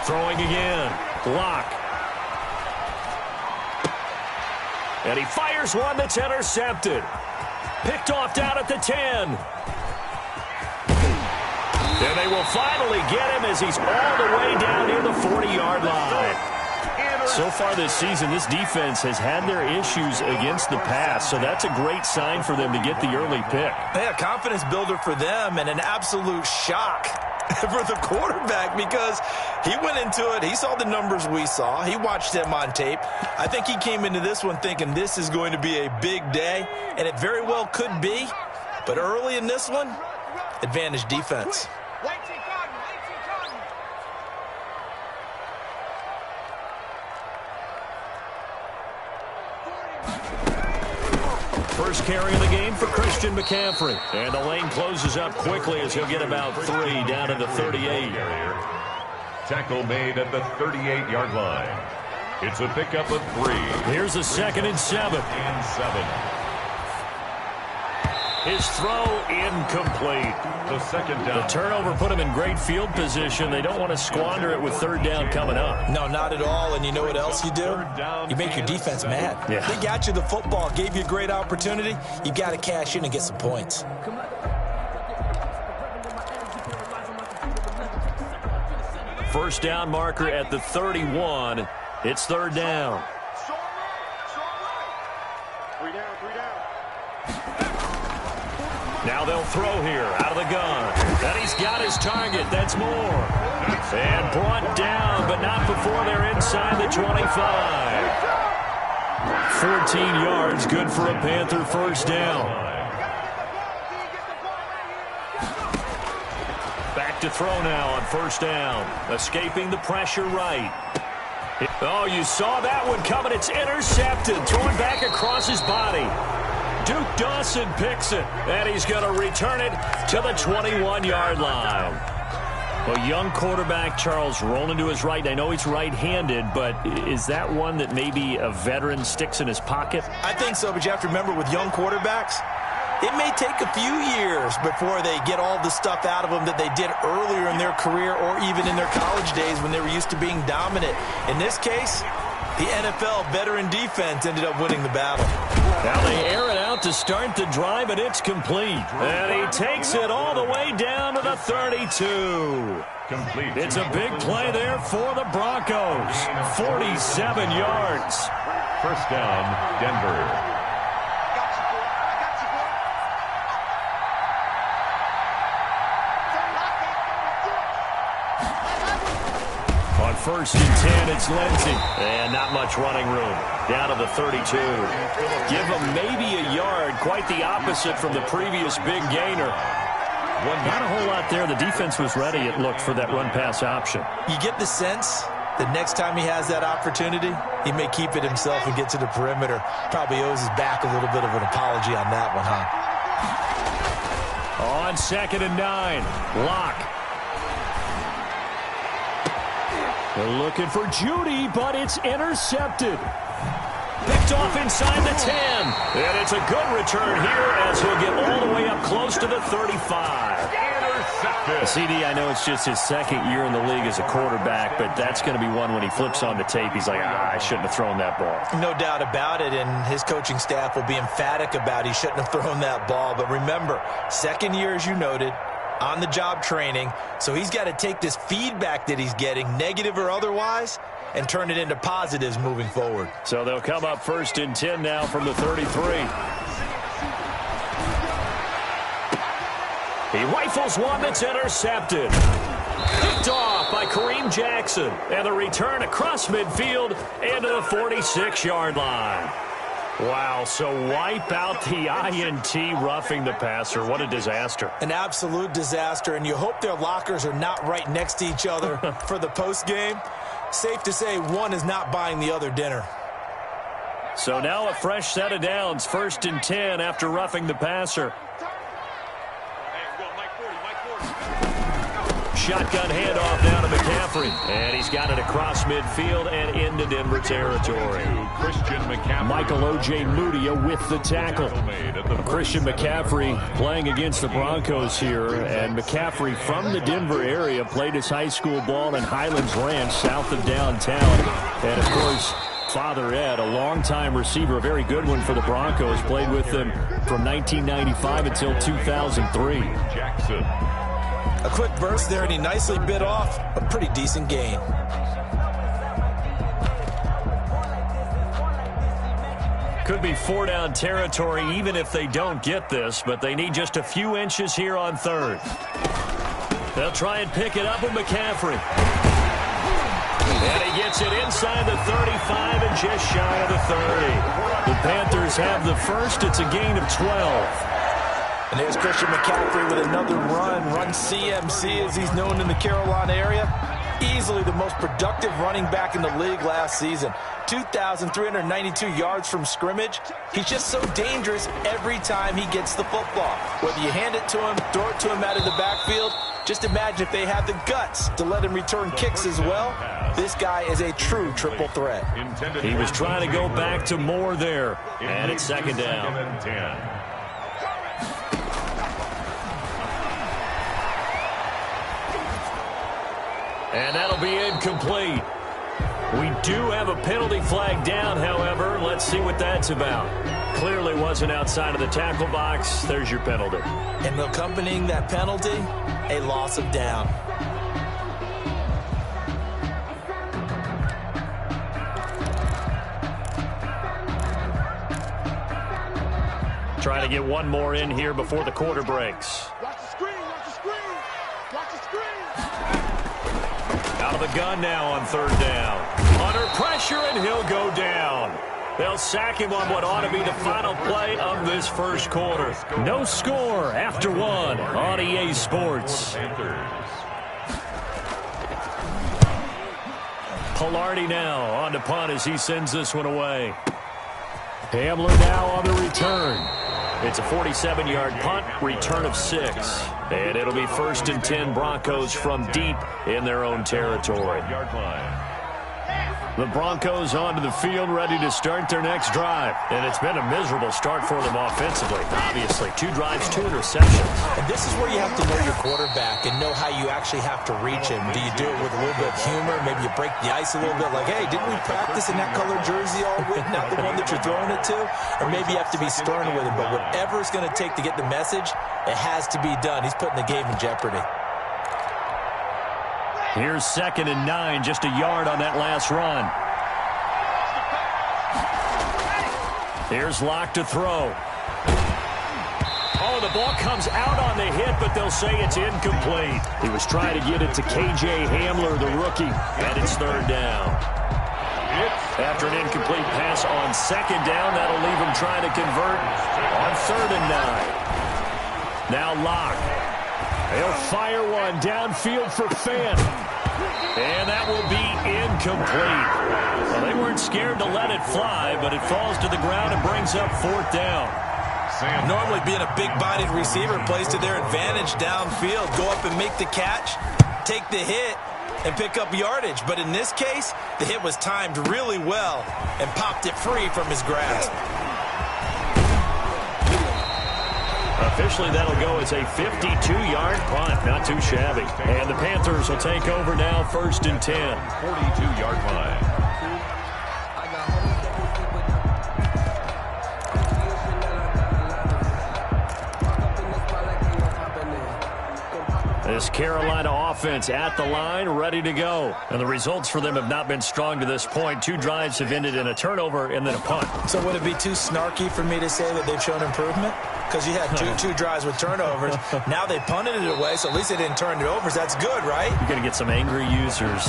Throwing again. Block. And he fires one that's intercepted. Picked off down at the 10. And they will finally get him as he's all the way down near the 40-yard line. So far this season, this defense has had their issues against the pass, so that's a great sign for them to get the early pick. Yeah, confidence builder for them and an absolute shock for the quarterback because he went into it. He saw the numbers we saw. He watched them on tape. I think he came into this one thinking this is going to be a big day, and it very well could be. But early in this one, advantage defense. First carry of the game for Christian McCaffrey. And the lane closes up quickly as he'll get about 3 down to the 38. Tackle made at the 38-yard line. It's a pickup of 3. Here's a 2nd and 7. His throw incomplete. The 2nd down. The turnover put him in great field position. They don't want to squander it with 3rd down coming up. No, not at all. And you know what else you do? You make your defense mad. Yeah. They got you the football, gave you a great opportunity. You got to cash in and get some points. First down marker at the 31. It's 3rd down. 3 down, 3 down. Now they'll throw here out of the gun. And he's got his target. That's Moore. And brought down, but not before they're inside the 25. 14 yards, good for a Panther first down. Back to throw now on first down. Escaping the pressure right. Oh, you saw that one coming. It's intercepted. Thrown back across his body. Duke Dawson picks it, and he's going to return it to the 21-yard line. A young quarterback, Charles, rolling to his right. I know he's right-handed, but is that one that maybe a veteran sticks in his pocket? I think so, but you have to remember with young quarterbacks, it may take a few years before they get all the stuff out of them that they did earlier in their career or even in their college days when they were used to being dominant. In this case, the NFL veteran defense ended up winning the battle. Now they air it out to start the drive, and it's complete. And he takes it all the way down to the 32. Complete. It's a big play there for the Broncos. 47 yards. First down, Denver. First and 10, it's Lindsey. And not much running room. Down to the 32. Give him maybe a yard. Quite the opposite from the previous big gainer. Not a whole lot there. The defense was ready, it looked, for that run-pass option. You get the sense that next time he has that opportunity, he may keep it himself and get to the perimeter. Probably owes his back a little bit of an apology on that one, huh? On 2nd and 9. Lock. They're looking for Judy, but it's intercepted. Picked off inside the 10. And it's a good return here as he'll get all the way up close to the 35. Intercepted. CD, I know it's just his second year in the league as a quarterback, but that's going to be one when he flips on the tape. He's like, I shouldn't have thrown that ball. No doubt about it, and his coaching staff will be emphatic about he shouldn't have thrown that ball. But remember, second year, as you noted, on-the-job training, so he's got to take this feedback that he's getting, negative or otherwise, and turn it into positives moving forward. So they'll come up 1st and 10 now from the 33. He rifles one that's intercepted. Picked off by Kareem Jackson. And the return across midfield and to the 46-yard line. Wow, so wipe out the INT roughing the passer. What a disaster. An absolute disaster, and you hope their lockers are not right next to each other for the postgame. Safe to say one is not buying the other dinner. So now a fresh set of downs, 1st and 10 after roughing the passer. Shotgun handoff down to McCaffrey. And he's got it across midfield and into Denver territory. Michael O.J. Mudia with the tackle. Christian McCaffrey playing against the Broncos here. And McCaffrey from the Denver area played his high school ball in Highlands Ranch south of downtown. And, of course, Father Ed, a longtime receiver, a very good one for the Broncos, played with them from 1995 until 2003. Jackson. A quick burst there, and he nicely bit off a pretty decent gain. Could be 4-down territory even if they don't get this, but they need just a few inches here on 3rd. They'll try and pick it up with McCaffrey. And he gets it inside the 35 and just shy of the 30. The Panthers have the first. It's a gain of 12. And here's Christian McCaffrey with another run CMC as he's known in the Carolina area. Easily the most productive running back in the league last season. 2,392 yards from scrimmage. He's just so dangerous every time he gets the football. Whether you hand it to him, throw it to him out of the backfield, just imagine if they have the guts to let him return kicks as well. This guy is a true triple threat. He was trying to go back to more there. And it's 2nd down. And that'll be incomplete. We do have a penalty flag down, however. Let's see what that's about. Clearly wasn't outside of the tackle box. There's your penalty. And accompanying that penalty, a loss of down. Trying to get one more in here before the quarter breaks. Watch the screen, watch the screen, watch the screen. Out of the gun now on 3rd down. Under pressure, and he'll go down. They'll sack him on what ought to be the final play of this first quarter. No score after 1 on EA Sports. Pilardi now on to punt as he sends this one away. Hamler now on the return. It's a 47-yard punt, return of 6. And it'll be 1st and 10 Broncos from deep in their own territory. The Broncos onto the field, ready to start their next drive. And it's been a miserable start for them offensively. Obviously, 2 drives, 2 interceptions. And this is where you have to know your quarterback and know how you actually have to reach him. Do you do it with a little bit of humor? Maybe you break the ice a little bit like, hey, didn't we practice in that colored jersey all week, not the one that you're throwing it to? Or maybe you have to be stern with him. But whatever it's going to take to get the message, it has to be done. He's putting the game in jeopardy. Here's 2nd and 9, just a yard on that last run. Here's Locke to throw. Oh, the ball comes out on the hit, but they'll say it's incomplete. He was trying to get it to KJ Hamler, the rookie, and it's 3rd down. After an incomplete pass on 2nd down, that'll leave him trying to convert on 3rd and 9. Now Locke. He'll fire one downfield for Fant. And that will be incomplete. Well, they weren't scared to let it fly, but it falls to the ground and brings up 4th down. Normally being a big-bodied receiver plays to their advantage downfield. Go up and make the catch, take the hit, and pick up yardage. But in this case, the hit was timed really well and popped it free from his grasp. Officially, that'll go as a 52-yard punt. Not too shabby. And the Panthers will take over now, 1st and 10. 42-yard line. This Carolina offense at the line, ready to go. And the results for them have not been strong to this point. 2 drives have ended in a turnover and then a punt. So would it be too snarky for me to say that they've shown improvement? Because you had two drives with turnovers. Now they punted it away, so at least they didn't turn it over. So that's good, right? You're going to get some angry users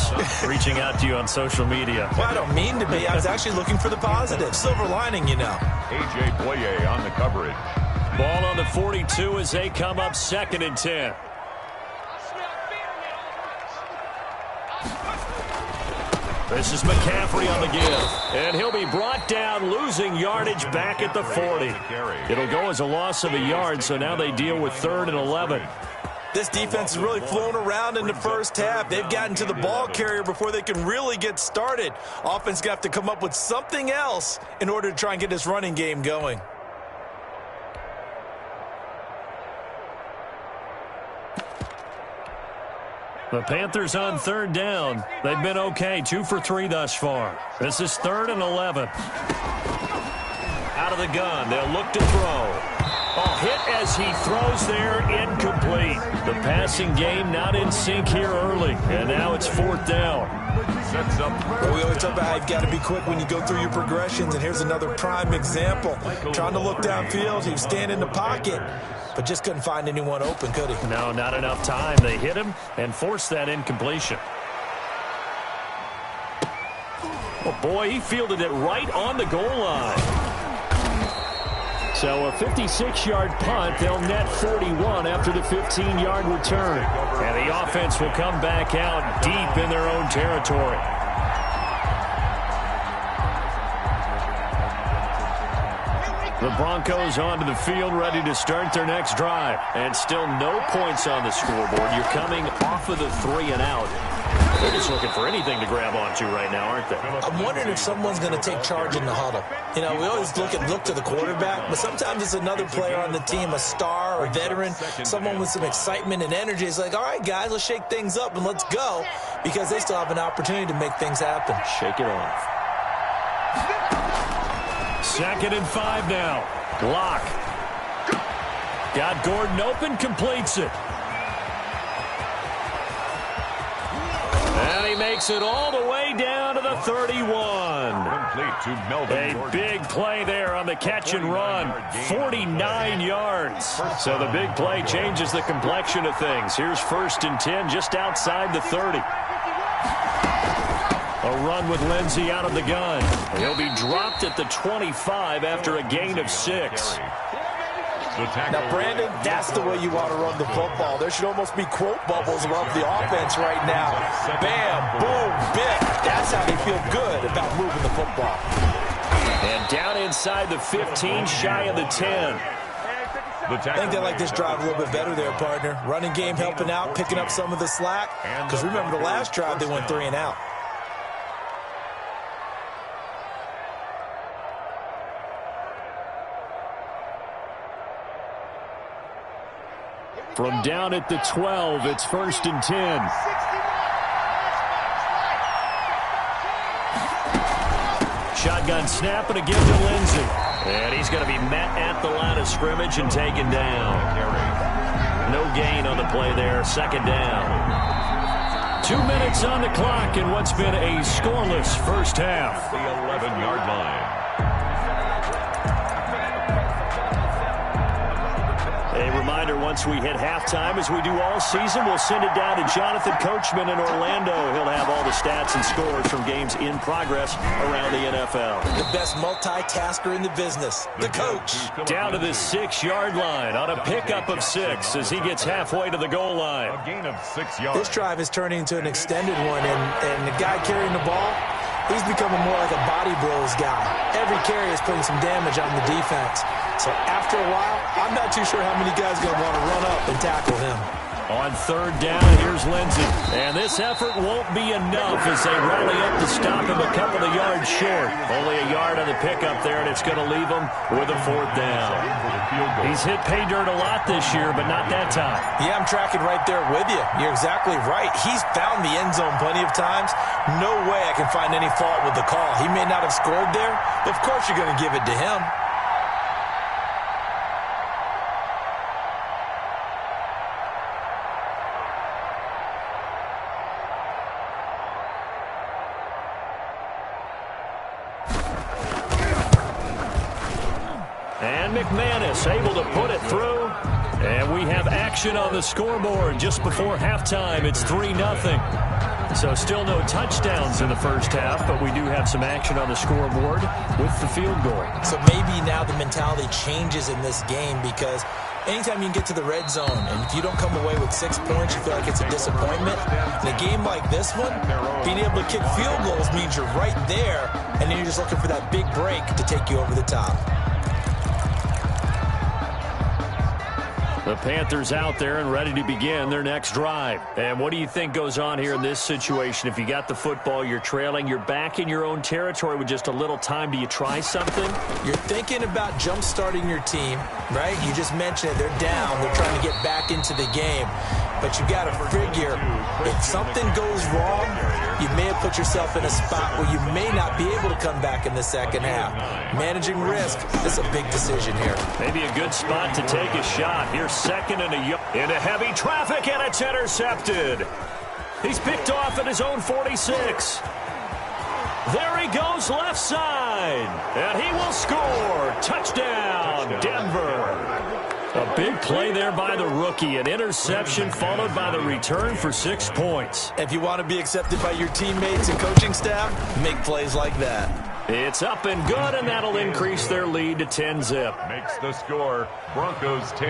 reaching out to you on social media. Well, I don't mean to be. I was actually looking for the positive. Silver lining, you know. A.J. Boye on the coverage. Ball on the 42 as they come up 2nd and 10. This is McCaffrey on the give, and he'll be brought down, losing yardage back at the 40. It'll go as a loss of a yard, so now they deal with 3rd and 11. This defense has really flown around in the first half. They've gotten to the ball carrier before they can really get started. Offense got to come up with something else in order to try and get this running game going. The Panthers on 3rd down. They've been okay, 2 for 3 thus far. This is 3rd and 11. Out of the gun, they'll look to throw. Oh, hit as he throws there, incomplete. The passing game not in sync here early, and now it's 4th down. Sets up. Well, we always talk about how you've got to be quick when you go through your progressions, and here's another prime example. Trying to look downfield, he was standing in the pocket, but just couldn't find anyone open, could he? No, not enough time. They hit him and forced that incompletion. Oh, boy, he fielded it right on the goal line. So a 56-yard punt. They'll net 41 after the 15-yard return. And the offense will come back out deep in their own territory. The Broncos onto the field, ready to start their next drive. And still no points on the scoreboard. You're coming off of the 3 and out. They're just looking for anything to grab onto right now, aren't they? I'm wondering if someone's going to take charge in the huddle. You know, we always look to the quarterback, but sometimes it's another player on the team, a star or veteran, someone with some excitement and energy. It's like, all right, guys, let's shake things up and let's go, because they still have an opportunity to make things happen. Shake it off. 2nd and 5 now. Lock. Got Gordon open, completes it. And he makes it all the way down to the 31. Complete to Melvin A big play there on the catch and run. 49 yards. So the big play changes the complexion of things. Here's 1st and 10 just outside the 30. A run with Lindsey out of the gun. He'll be dropped at the 25 after a gain of 6. Now, Brandon, that's the way you want to run the football. There should almost be quote bubbles around the offense right now. Bam, boom, bip. That's how they feel good about moving the football. And down inside the 15, shy of the 10. I think they like this drive a little bit better there, partner. Running game helping out, picking up some of the slack. Because remember, the last drive, they went 3 and out. From down at the 12, it's 1st and 10. Shotgun snap and a give to Lindsey. And he's going to be met at the line of scrimmage and taken down. No gain on the play there, 2nd down. 2 minutes on the clock in what's been a scoreless first half. The 11-yard line. A reminder, once we hit halftime, as we do all season, we'll send it down to Jonathan Coachman in Orlando. He'll have all the stats and scores from games in progress around the NFL. The best multitasker in the business, the coach. Down to the 6-yard line on a pickup of 6 as he gets halfway to the goal line. A gain of 6 yards. This drive is turning into an extended one, and the guy carrying the ball, he's becoming more like a body blows guy. Every carry is putting some damage on the defense. So after a while, I'm not too sure how many guys are going to want to run up and tackle him. On third down, here's Lindsey. And this effort won't be enough as they rally up to stop him a couple of yards short. Only a yard on the pickup there, and it's going to leave him with a fourth down. He's hit pay dirt a lot this year, but not that time. Yeah, I'm tracking right there with you. You're exactly right. He's found the end zone plenty of times. No way I can find any fault with the call. He may not have scored there, but of course you're going to give it to him. And McManus able to put it through. And we have action on the scoreboard just before halftime. It's 3-0. So still no touchdowns in the first half, but we do have some action on the scoreboard with the field goal. So maybe now the mentality changes in this game because anytime you can get to the red zone and if you don't come away with 6 points, you feel like it's a disappointment. In a game like this one, being able to kick field goals means you're right there, and then you're just looking for that big break to take you over the top. The Panthers out there and ready to begin their next drive. And what do you think goes on here in this situation? If you got the football, you're trailing, you're back in your own territory with just a little time. Do you try something? You're thinking about jump-starting your team, right? You just mentioned it. They're down. They're trying to get back into the game. But you got to figure, if something goes wrong, you may have put yourself in a spot where you may not be able to come back in the second half. Managing risk, this is a big decision here. Maybe a good spot to take a shot. Here's second and into heavy traffic, and it's intercepted. He's picked off at his own 46. There he goes left side, and he will score. Touchdown, Denver. A big play there by the rookie. An interception followed by the return for 6 points. If you want to be accepted by your teammates and coaching staff, make plays like that. It's up and good, and that'll increase their lead to 10-zip. Makes the score Broncos 10,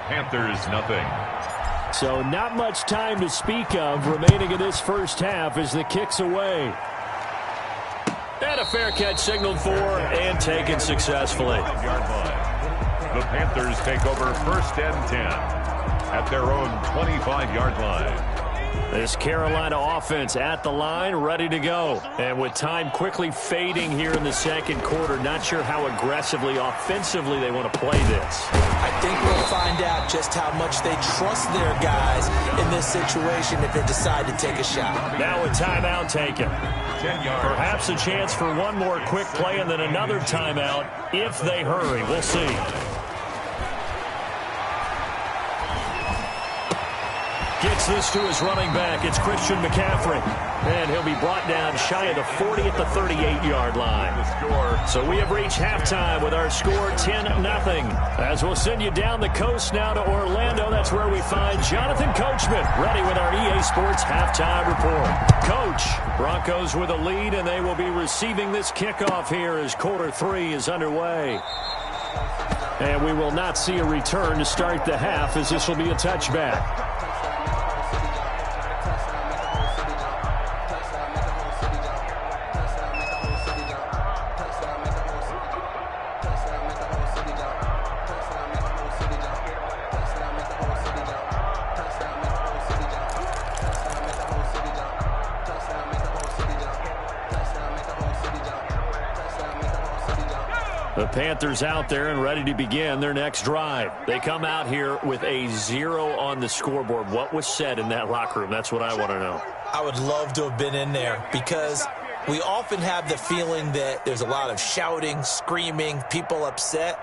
Panthers nothing. So not much time to speak of remaining in this first half as the kick's away. And a fair catch signaled for and taken successfully. The Panthers take over first and 10 at their own 25-yard line. This Carolina offense at the line, ready to go. And with time quickly fading here in the second quarter, not sure how aggressively, offensively they want to play this. I think we'll find out just how much they trust their guys in this situation if they decide to take a shot. Now a timeout taken. 10 yards. Perhaps a chance for one more quick play and then another timeout if they hurry. We'll see. Gets this to his running back. It's Christian McCaffrey. And he'll be brought down shy of the 40 at the 38-yard line. So we have reached halftime with our score 10-0. As we'll send you down the coast now to Orlando. That's where we find Jonathan Coachman ready with our EA Sports halftime report. Coach, Broncos with a lead, and they will be receiving this kickoff here as quarter 3 is underway. And we will not see a return to start the half as this will be a touchback. The Panthers out there and ready to begin their next drive. They come out here with a 0 on the scoreboard. What was said in that locker room? That's what I want to know. I would love to have been in there because we often have the feeling that there's a lot of shouting, screaming, people upset.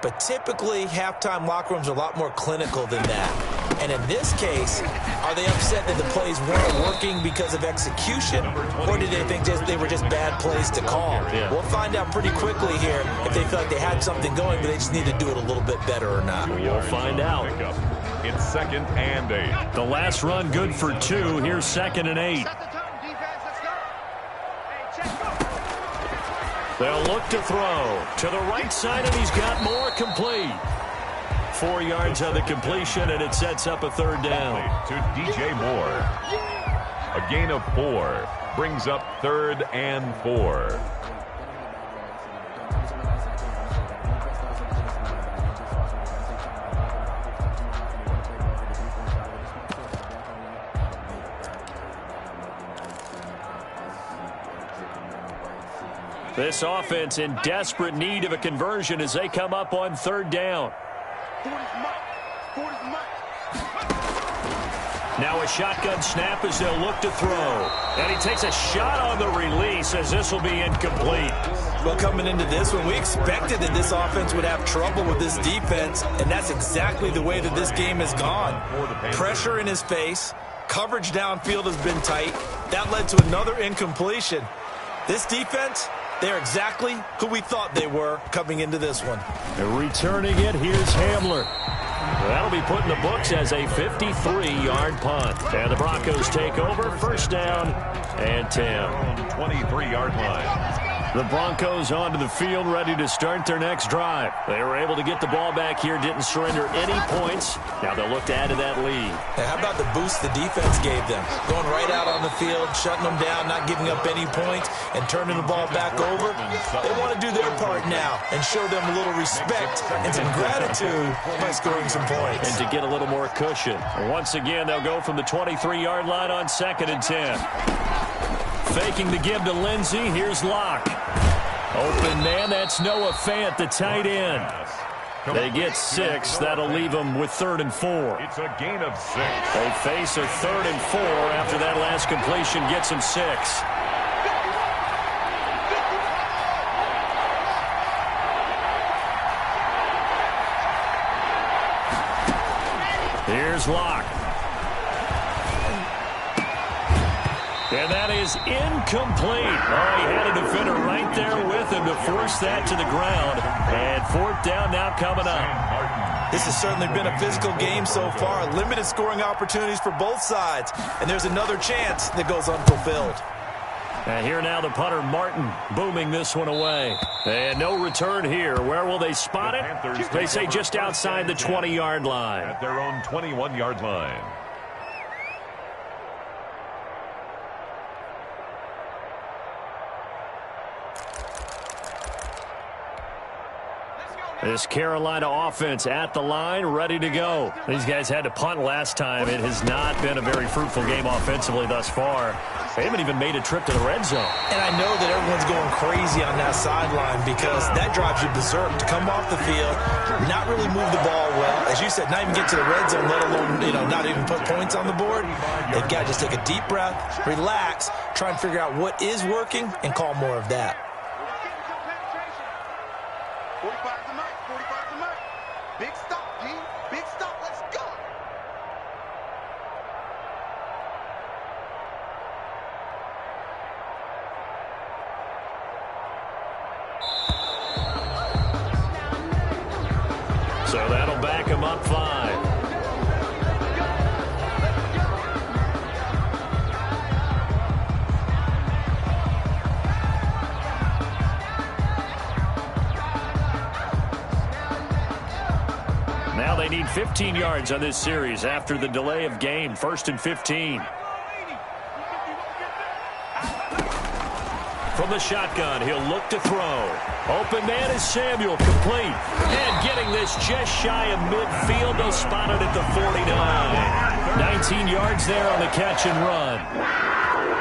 But typically, halftime locker rooms are a lot more clinical than that. And in this case, are they upset that the plays weren't working because of execution, or did they think they were just bad plays to call? Yeah. We'll find out pretty quickly here if they feel like they had something going, but they just need to do it a little bit better or not. We'll find out. It's 2nd and 8. The last run good for 2. Here's 2nd and 8. They'll look to throw to the right side, and he's got more complete. 4 yards on the completion, and it sets up a 3rd down. To DJ Moore. A gain of 4 brings up 3rd and 4. This offense in desperate need of a conversion as they come up on third down. Now a shotgun snap as they'll look to throw. And he takes a shot on the release as this will be incomplete. Well, coming into this one, we expected that this offense would have trouble with this defense, and that's exactly the way that this game has gone. Pressure in his face. Coverage downfield has been tight. That led to another incompletion. This defense, they're exactly who we thought they were coming into this one. And returning it, here's Hamler. That'll be put in the books as a 53-yard punt. And the Broncos take over, first down and 10. 23-yard line. The Broncos onto the field, ready to start their next drive. They were able to get the ball back here, didn't surrender any points. Now they'll look to add to that lead. Hey, how about the boost the defense gave them? Going right out on the field, shutting them down, not giving up any points, and turning the ball back over. They want to do their part now and show them a little respect and some gratitude by scoring some points. And to get a little more cushion. Once again, they'll go from the 23-yard line on 2nd and 10. Faking the give to Lindsey. Here's Locke. Open man, that's Noah Fant, the tight end. They get 6. That'll leave them with 3rd and 4. It's a gain of 6. They face a 3rd and 4 after that last completion gets them 6. Here's Locke. And that is incomplete. Oh, he had a defender right there with him to force that to the ground. And 4th down now coming up. This has certainly been a physical game so far. Limited scoring opportunities for both sides. And there's another chance that goes unfulfilled. And here now the punter, Martin, booming this one away. And no return here. Where will they spot it? They say just outside the 20-yard line. At their own 21-yard line. This Carolina offense at the line, ready to go. These guys had to punt last time. It has not been a very fruitful game offensively thus far. They haven't even made a trip to the red zone. And I know that everyone's going crazy on that sideline because that drives you berserk to come off the field, not really move the ball well. As you said, not even get to the red zone, let alone, not even put points on the board. They've got to just take a deep breath, relax, try and figure out what is working, and call more of that. 45 to Mike, 45 to Mike. Big stop, G. Big stop, let's go. So that'll back him up 5. Now they need 15 yards on this series after the delay of game. 1st and 15. From the shotgun, he'll look to throw. Open man is Samuel, complete. And getting this just shy of midfield. They'll spot it at the 49. 19 yards there on the catch and run.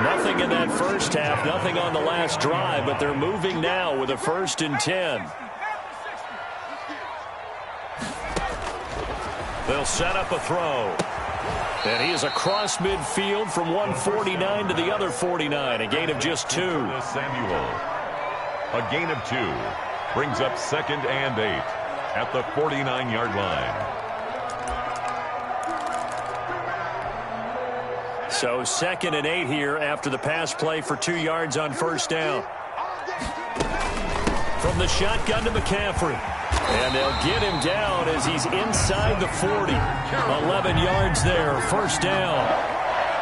Nothing in that first half, nothing on the last drive, but they're moving now with a 1st and 10. They'll set up a throw. And he is across midfield from 149 to the other 49. A gain of just 2. Samuel. A gain of 2. Brings up 2nd and 8 at the 49-yard line. So 2nd and 8 here after the pass play for 2 yards on 1st down. From the shotgun to McCaffrey. And they'll get him down as he's inside the 40. 11 yards there, 1st down.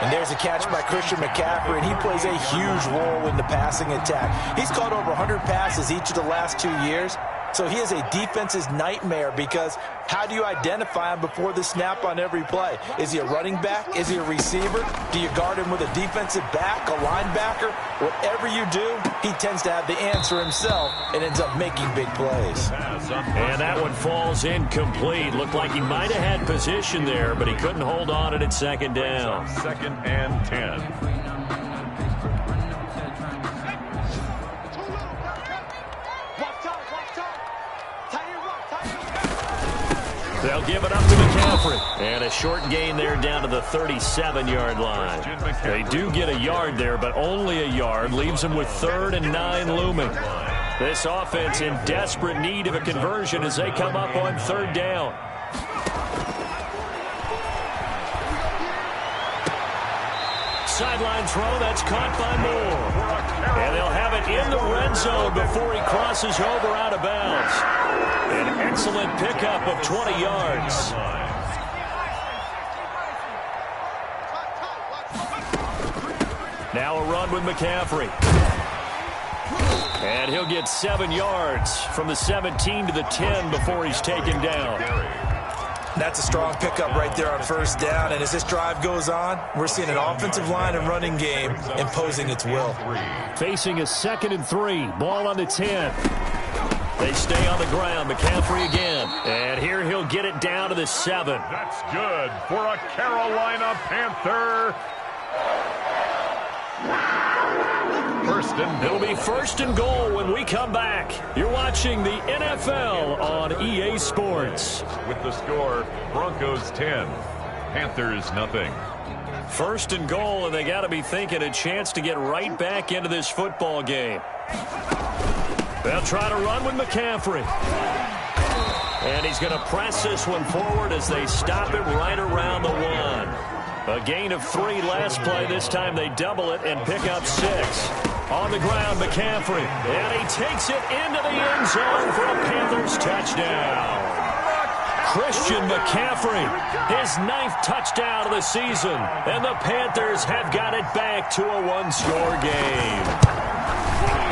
And there's a catch by Christian McCaffrey, and he plays a huge role in the passing attack. He's caught over 100 passes each of the last 2 years. So he is a defense's nightmare because how do you identify him before the snap on every play? Is he a running back? Is he a receiver? Do you guard him with a defensive back, a linebacker? Whatever you do, he tends to have the answer himself and ends up making big plays. And that one falls incomplete. Looked like he might have had position there, but he couldn't hold on it at 2nd down. 2nd and 10. They'll give it up to McCaffrey. And a short gain there down to the 37-yard line. They do get a yard there, but only a yard. Leaves them with 3rd and 9 looming. This offense in desperate need of a conversion as they come up on 3rd down. Sideline throw, that's caught by Moore. And they'll have it in the red zone before he crosses over out of bounds. An excellent pickup of 20 yards. Now a run with McCaffrey. And he'll get 7 yards from the 17 to the 10 before he's taken down. That's a strong pickup right there on 1st down. And as this drive goes on, we're seeing an offensive line and running game imposing its will. Facing a 2nd and 3. Ball on the 10. They stay on the ground. McCaffrey again. And here he'll get it down to the 7. That's good for a Carolina Panther. It'll be 1st and goal when we come back. You're watching the NFL on EA Sports. With the score, Broncos 10, Panthers nothing. 1st and goal, and they got to be thinking a chance to get right back into this football game. They'll try to run with McCaffrey. And he's going to press this one forward as they stop it right around the 1. A gain of 3 last play. This time they double it and pick up 6. On the ground, McCaffrey. And he takes it into the end zone for a Panthers touchdown. Christian McCaffrey, his 9th touchdown of the season. And the Panthers have got it back to a 1-score game.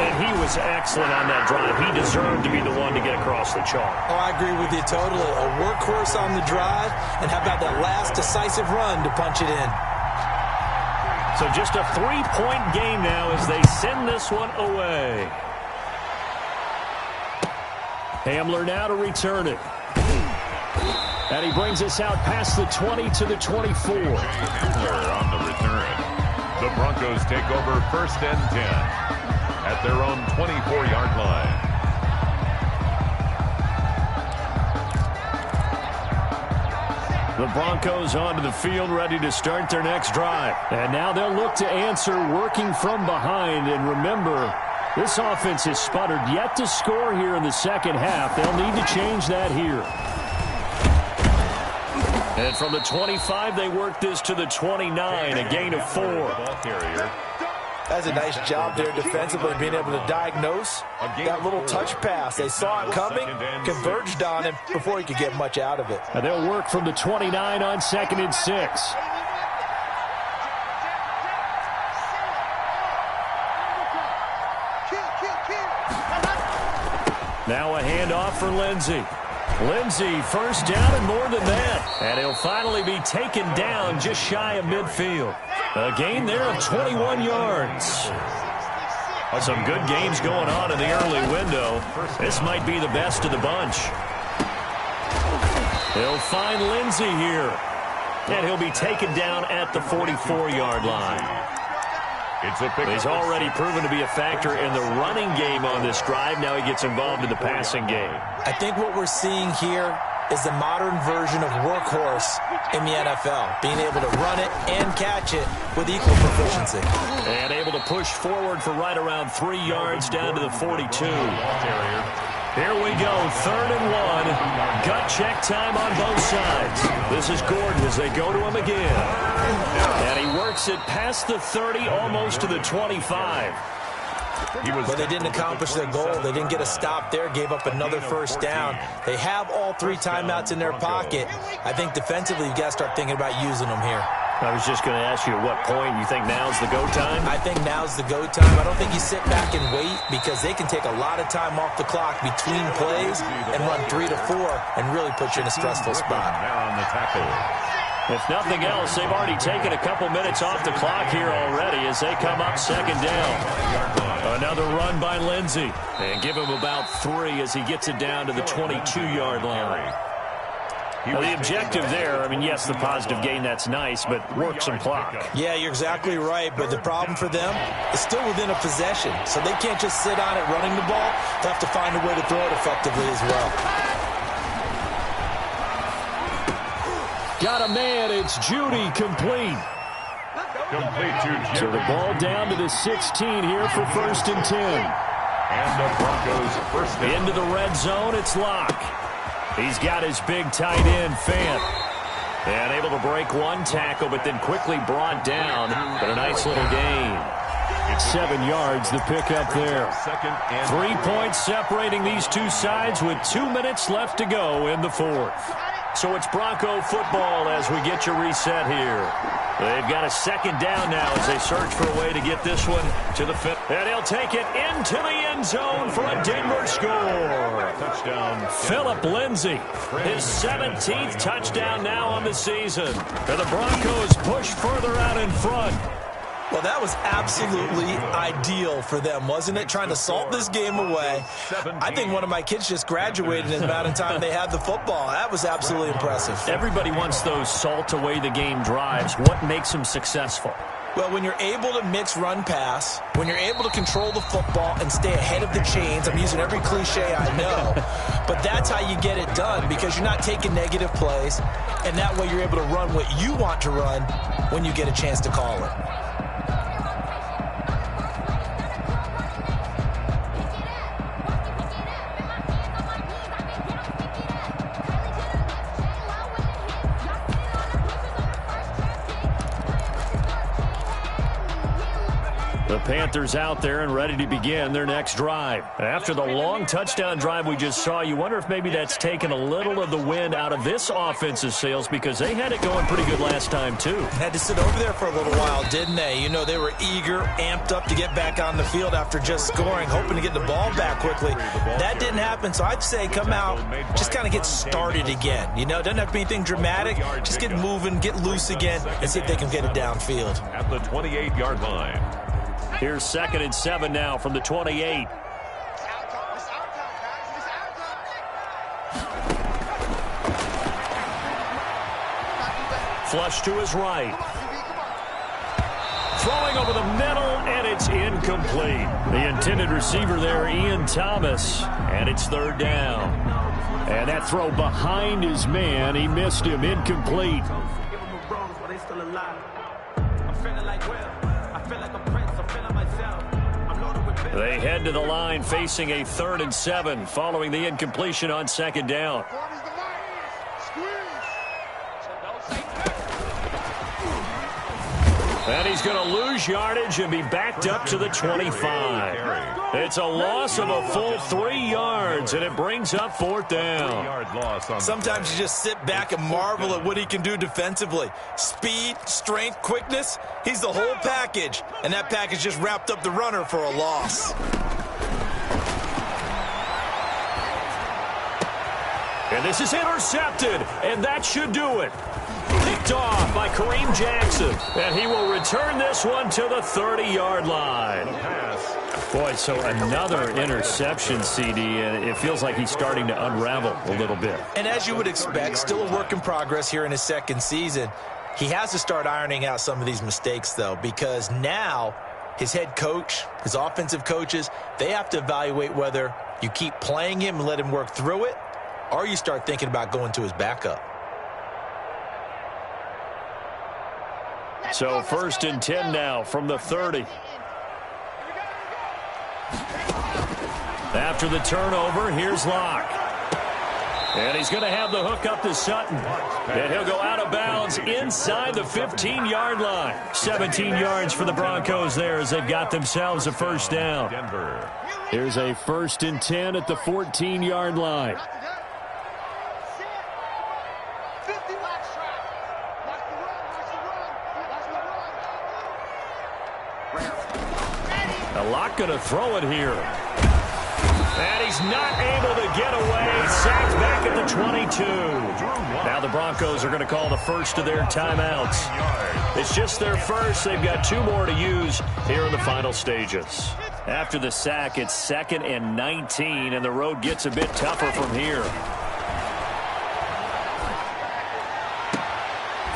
And he was excellent on that drive. He deserved to be the one to get across the chalk. Oh, I agree with you totally. A workhorse on the drive. And how about that last decisive run to punch it in? So just a 3-point game now as they send this one away. Hamler now to return it. And he brings us out past the 20 to the 24. Hamler on the return. The Broncos take over 1st and 10 at their own 24-yard line. The Broncos onto the field ready to start their next drive. And now they'll look to answer working from behind. And remember, this offense has sputtered yet to score here in the 2nd half. They'll need to change that here. And from the 25, they work this to the 29, a gain of 4. Ball carrier. That's a nice job there defensively, being able to diagnose that little touch pass. They saw it coming, converged on him before he could get much out of it. And they'll work from the 29 on 2nd and 6. Now a handoff for Lindsey. Lindsey, 1st down and more than that. And he'll finally be taken down just shy of midfield. A gain there of 21 yards. Some good games going on in the early window. This might be the best of the bunch. He'll find Lindsey here. And he'll be taken down at the 44-yard line. He's already proven to be a factor in the running game on this drive. Now he gets involved in the passing game. I think what we're seeing here is the modern version of workhorse in the NFL, being able to run it and catch it with equal proficiency. And able to push forward for right around 3 yards down to the 42. Here we go, 3rd and 1. Gut check time on both sides. This is Gordon as they go to him again. And he works it past the 30, almost to the 25. But they didn't accomplish their goal. They didn't get a stop there, gave up another 1st down. They have all 3 timeouts in their pocket. I think defensively you've got to start thinking about using them here. I was just going to ask you at what point you think now's the go time? I think now's the go time. I don't think you sit back and wait because they can take a lot of time off the clock between plays and run 3 to 4 and really put you in a stressful spot. Now on the tackle. If nothing else, they've already taken a couple minutes off the clock here already as they come up 2nd down. Another run by Lindsey. And give him about 3 as he gets it down to the 22-yard line. Now, the objective there, I mean, yes, the positive gain, that's nice, but work some clock. Yeah, you're exactly right, but the problem for them is still within a possession, so they can't just sit on it running the ball. They have to find a way to throw it effectively as well. Got a man. It's Judy, complete. Complete to Jerry. So the ball down to the 16 here for 1st and 10. And the Broncos first down. Into the red zone, it's Locke. He's got his big tight end, Fant. And able to break one tackle, but then quickly brought down. But a nice little gain. 7 yards, the pickup there. 3 points separating these two sides with 2 minutes left to go in the 4th. So it's Bronco football as we get you reset here. They've got a 2nd down now as they search for a way to get this one to the 5th. And he'll take it into the end zone for a Denver score. Touchdown. Philip Lindsay, his 17th touchdown now on the season. And the Broncos push further out in front. Well, that was absolutely ideal for them, wasn't it? Trying to salt this game away. I think one of my kids just graduated in the amount of time they had the football. That was absolutely impressive. Everybody wants those salt away the game drives. What makes them successful? Well, when you're able to mix run pass, when you're able to control the football and stay ahead of the chains, I'm using every cliche I know, but that's how you get it done because you're not taking negative plays, and that way you're able to run what you want to run when you get a chance to call it. The Panthers out there and ready to begin their next drive. After the long touchdown drive we just saw, you wonder if maybe that's taken a little of the wind out of this offensive sails because they had it going pretty good last time too. Had to sit over there for a little while, didn't they? You know, they were eager, amped up to get back on the field after just scoring, hoping to get the ball back quickly. That didn't happen, so I'd say come out, just kind of get started again. You know, it doesn't have to be anything dramatic. Just get moving, get loose again, and see if they can get it downfield. At the 28-yard line. Here's 2nd and 7 now from the 28. Flush to his right. Throwing over the middle, and it's incomplete. The intended receiver there, Ian Thomas, and it's 3rd down. And that throw behind his man, he missed him, incomplete. They head to the line facing a 3rd and 7 following the incompletion on 2nd down. And he's going to lose yardage and be backed up to the 25. It's a loss of a full 3 yards, and it brings up 4th down. Sometimes you just sit back and marvel at what he can do defensively. Speed, strength, quickness, he's the whole package. And that package just wrapped up the runner for a loss. And this is intercepted, and that should do it. Picked off by Kareem Jackson, and he will return this one to the 30-yard line. Boy, so another interception, CD, and it feels like he's starting to unravel a little bit. And as you would expect, still a work in progress here in his 2nd season. He has to start ironing out some of these mistakes, though, because now his head coach, his offensive coaches, they have to evaluate whether you keep playing him and let him work through it, or you start thinking about going to his backup. So 1st and 10 now from the 30. After the turnover, here's Locke. And he's going to have the hook up to Sutton. And he'll go out of bounds inside the 15-yard line. 17 yards for the Broncos there as they've got themselves a 1st down. Here's a 1st and 10 at the 14-yard line. Locke going to throw it here. And he's not able to get away. Sacked back at the 22. Now the Broncos are going to call the first of their timeouts. It's just their first. They've got 2 more to use here in the final stages. After the sack, it's 2nd and 19, and the road gets a bit tougher from here.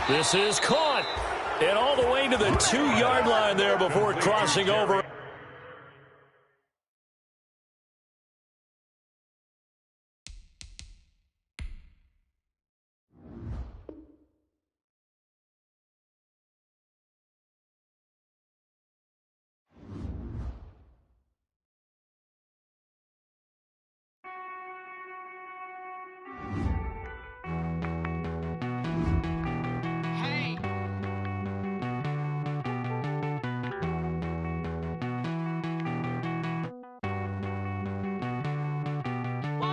This is caught. And all the way to the 2-yard line there before crossing over.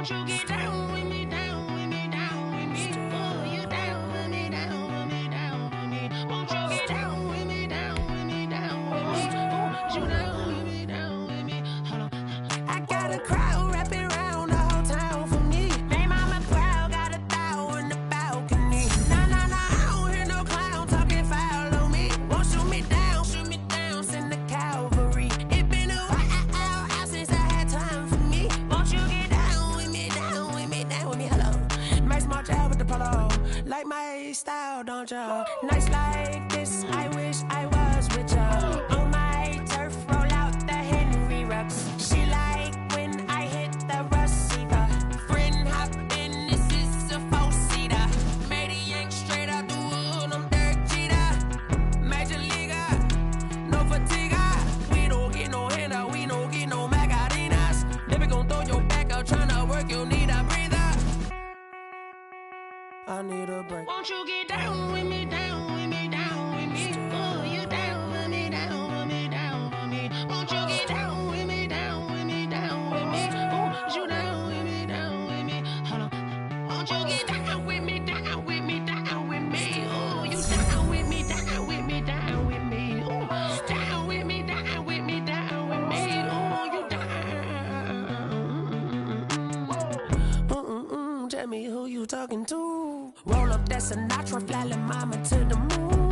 Won't you get down with me, down with me, down with me? Oh, you down with me, down with me, down with me. Won't you get down with me, down with me, down with me? Oh, you down with me, down with me? Hold on. I got a crowd wrapping around the whole town for me. They mama proud, got a thou in the balcony. Nah, nah, nah, I don't hear no clown talking foul on me. Won't shoot me down, send the cavalry. It been a while since I had time for me. Won't you get down with me, down with me, down with me? Hello. Nice march out with the polo. Like my style, don't ya? Nice like this, I wish I was with ya. On my turf, roll out the Henry Rux. She like when I hit the receiver. Friend hop in, this is a four-seater. Made a yank straight out the wood, I'm Derek Jeter. Major leaguer, no fatigue. We don't get no handout, we don't get no Macarinas. Never gon' throw your back out, tryna work, you need a breather. I need a break. Won't you get down with me, down with me, down with me? Oh, you down with me, down with me, down with me? Won't you get down with me, down with me, down with me? Oh, you down with me, down with me? Hold on. Won't you get down with me, down with me, down with me? Oh, you down with me, down with me, down with me? Oh, down with me, down with me, down with me? Oh, you down. Tell me who you talking to. Roll up that Sinatra, fly mama to the moon.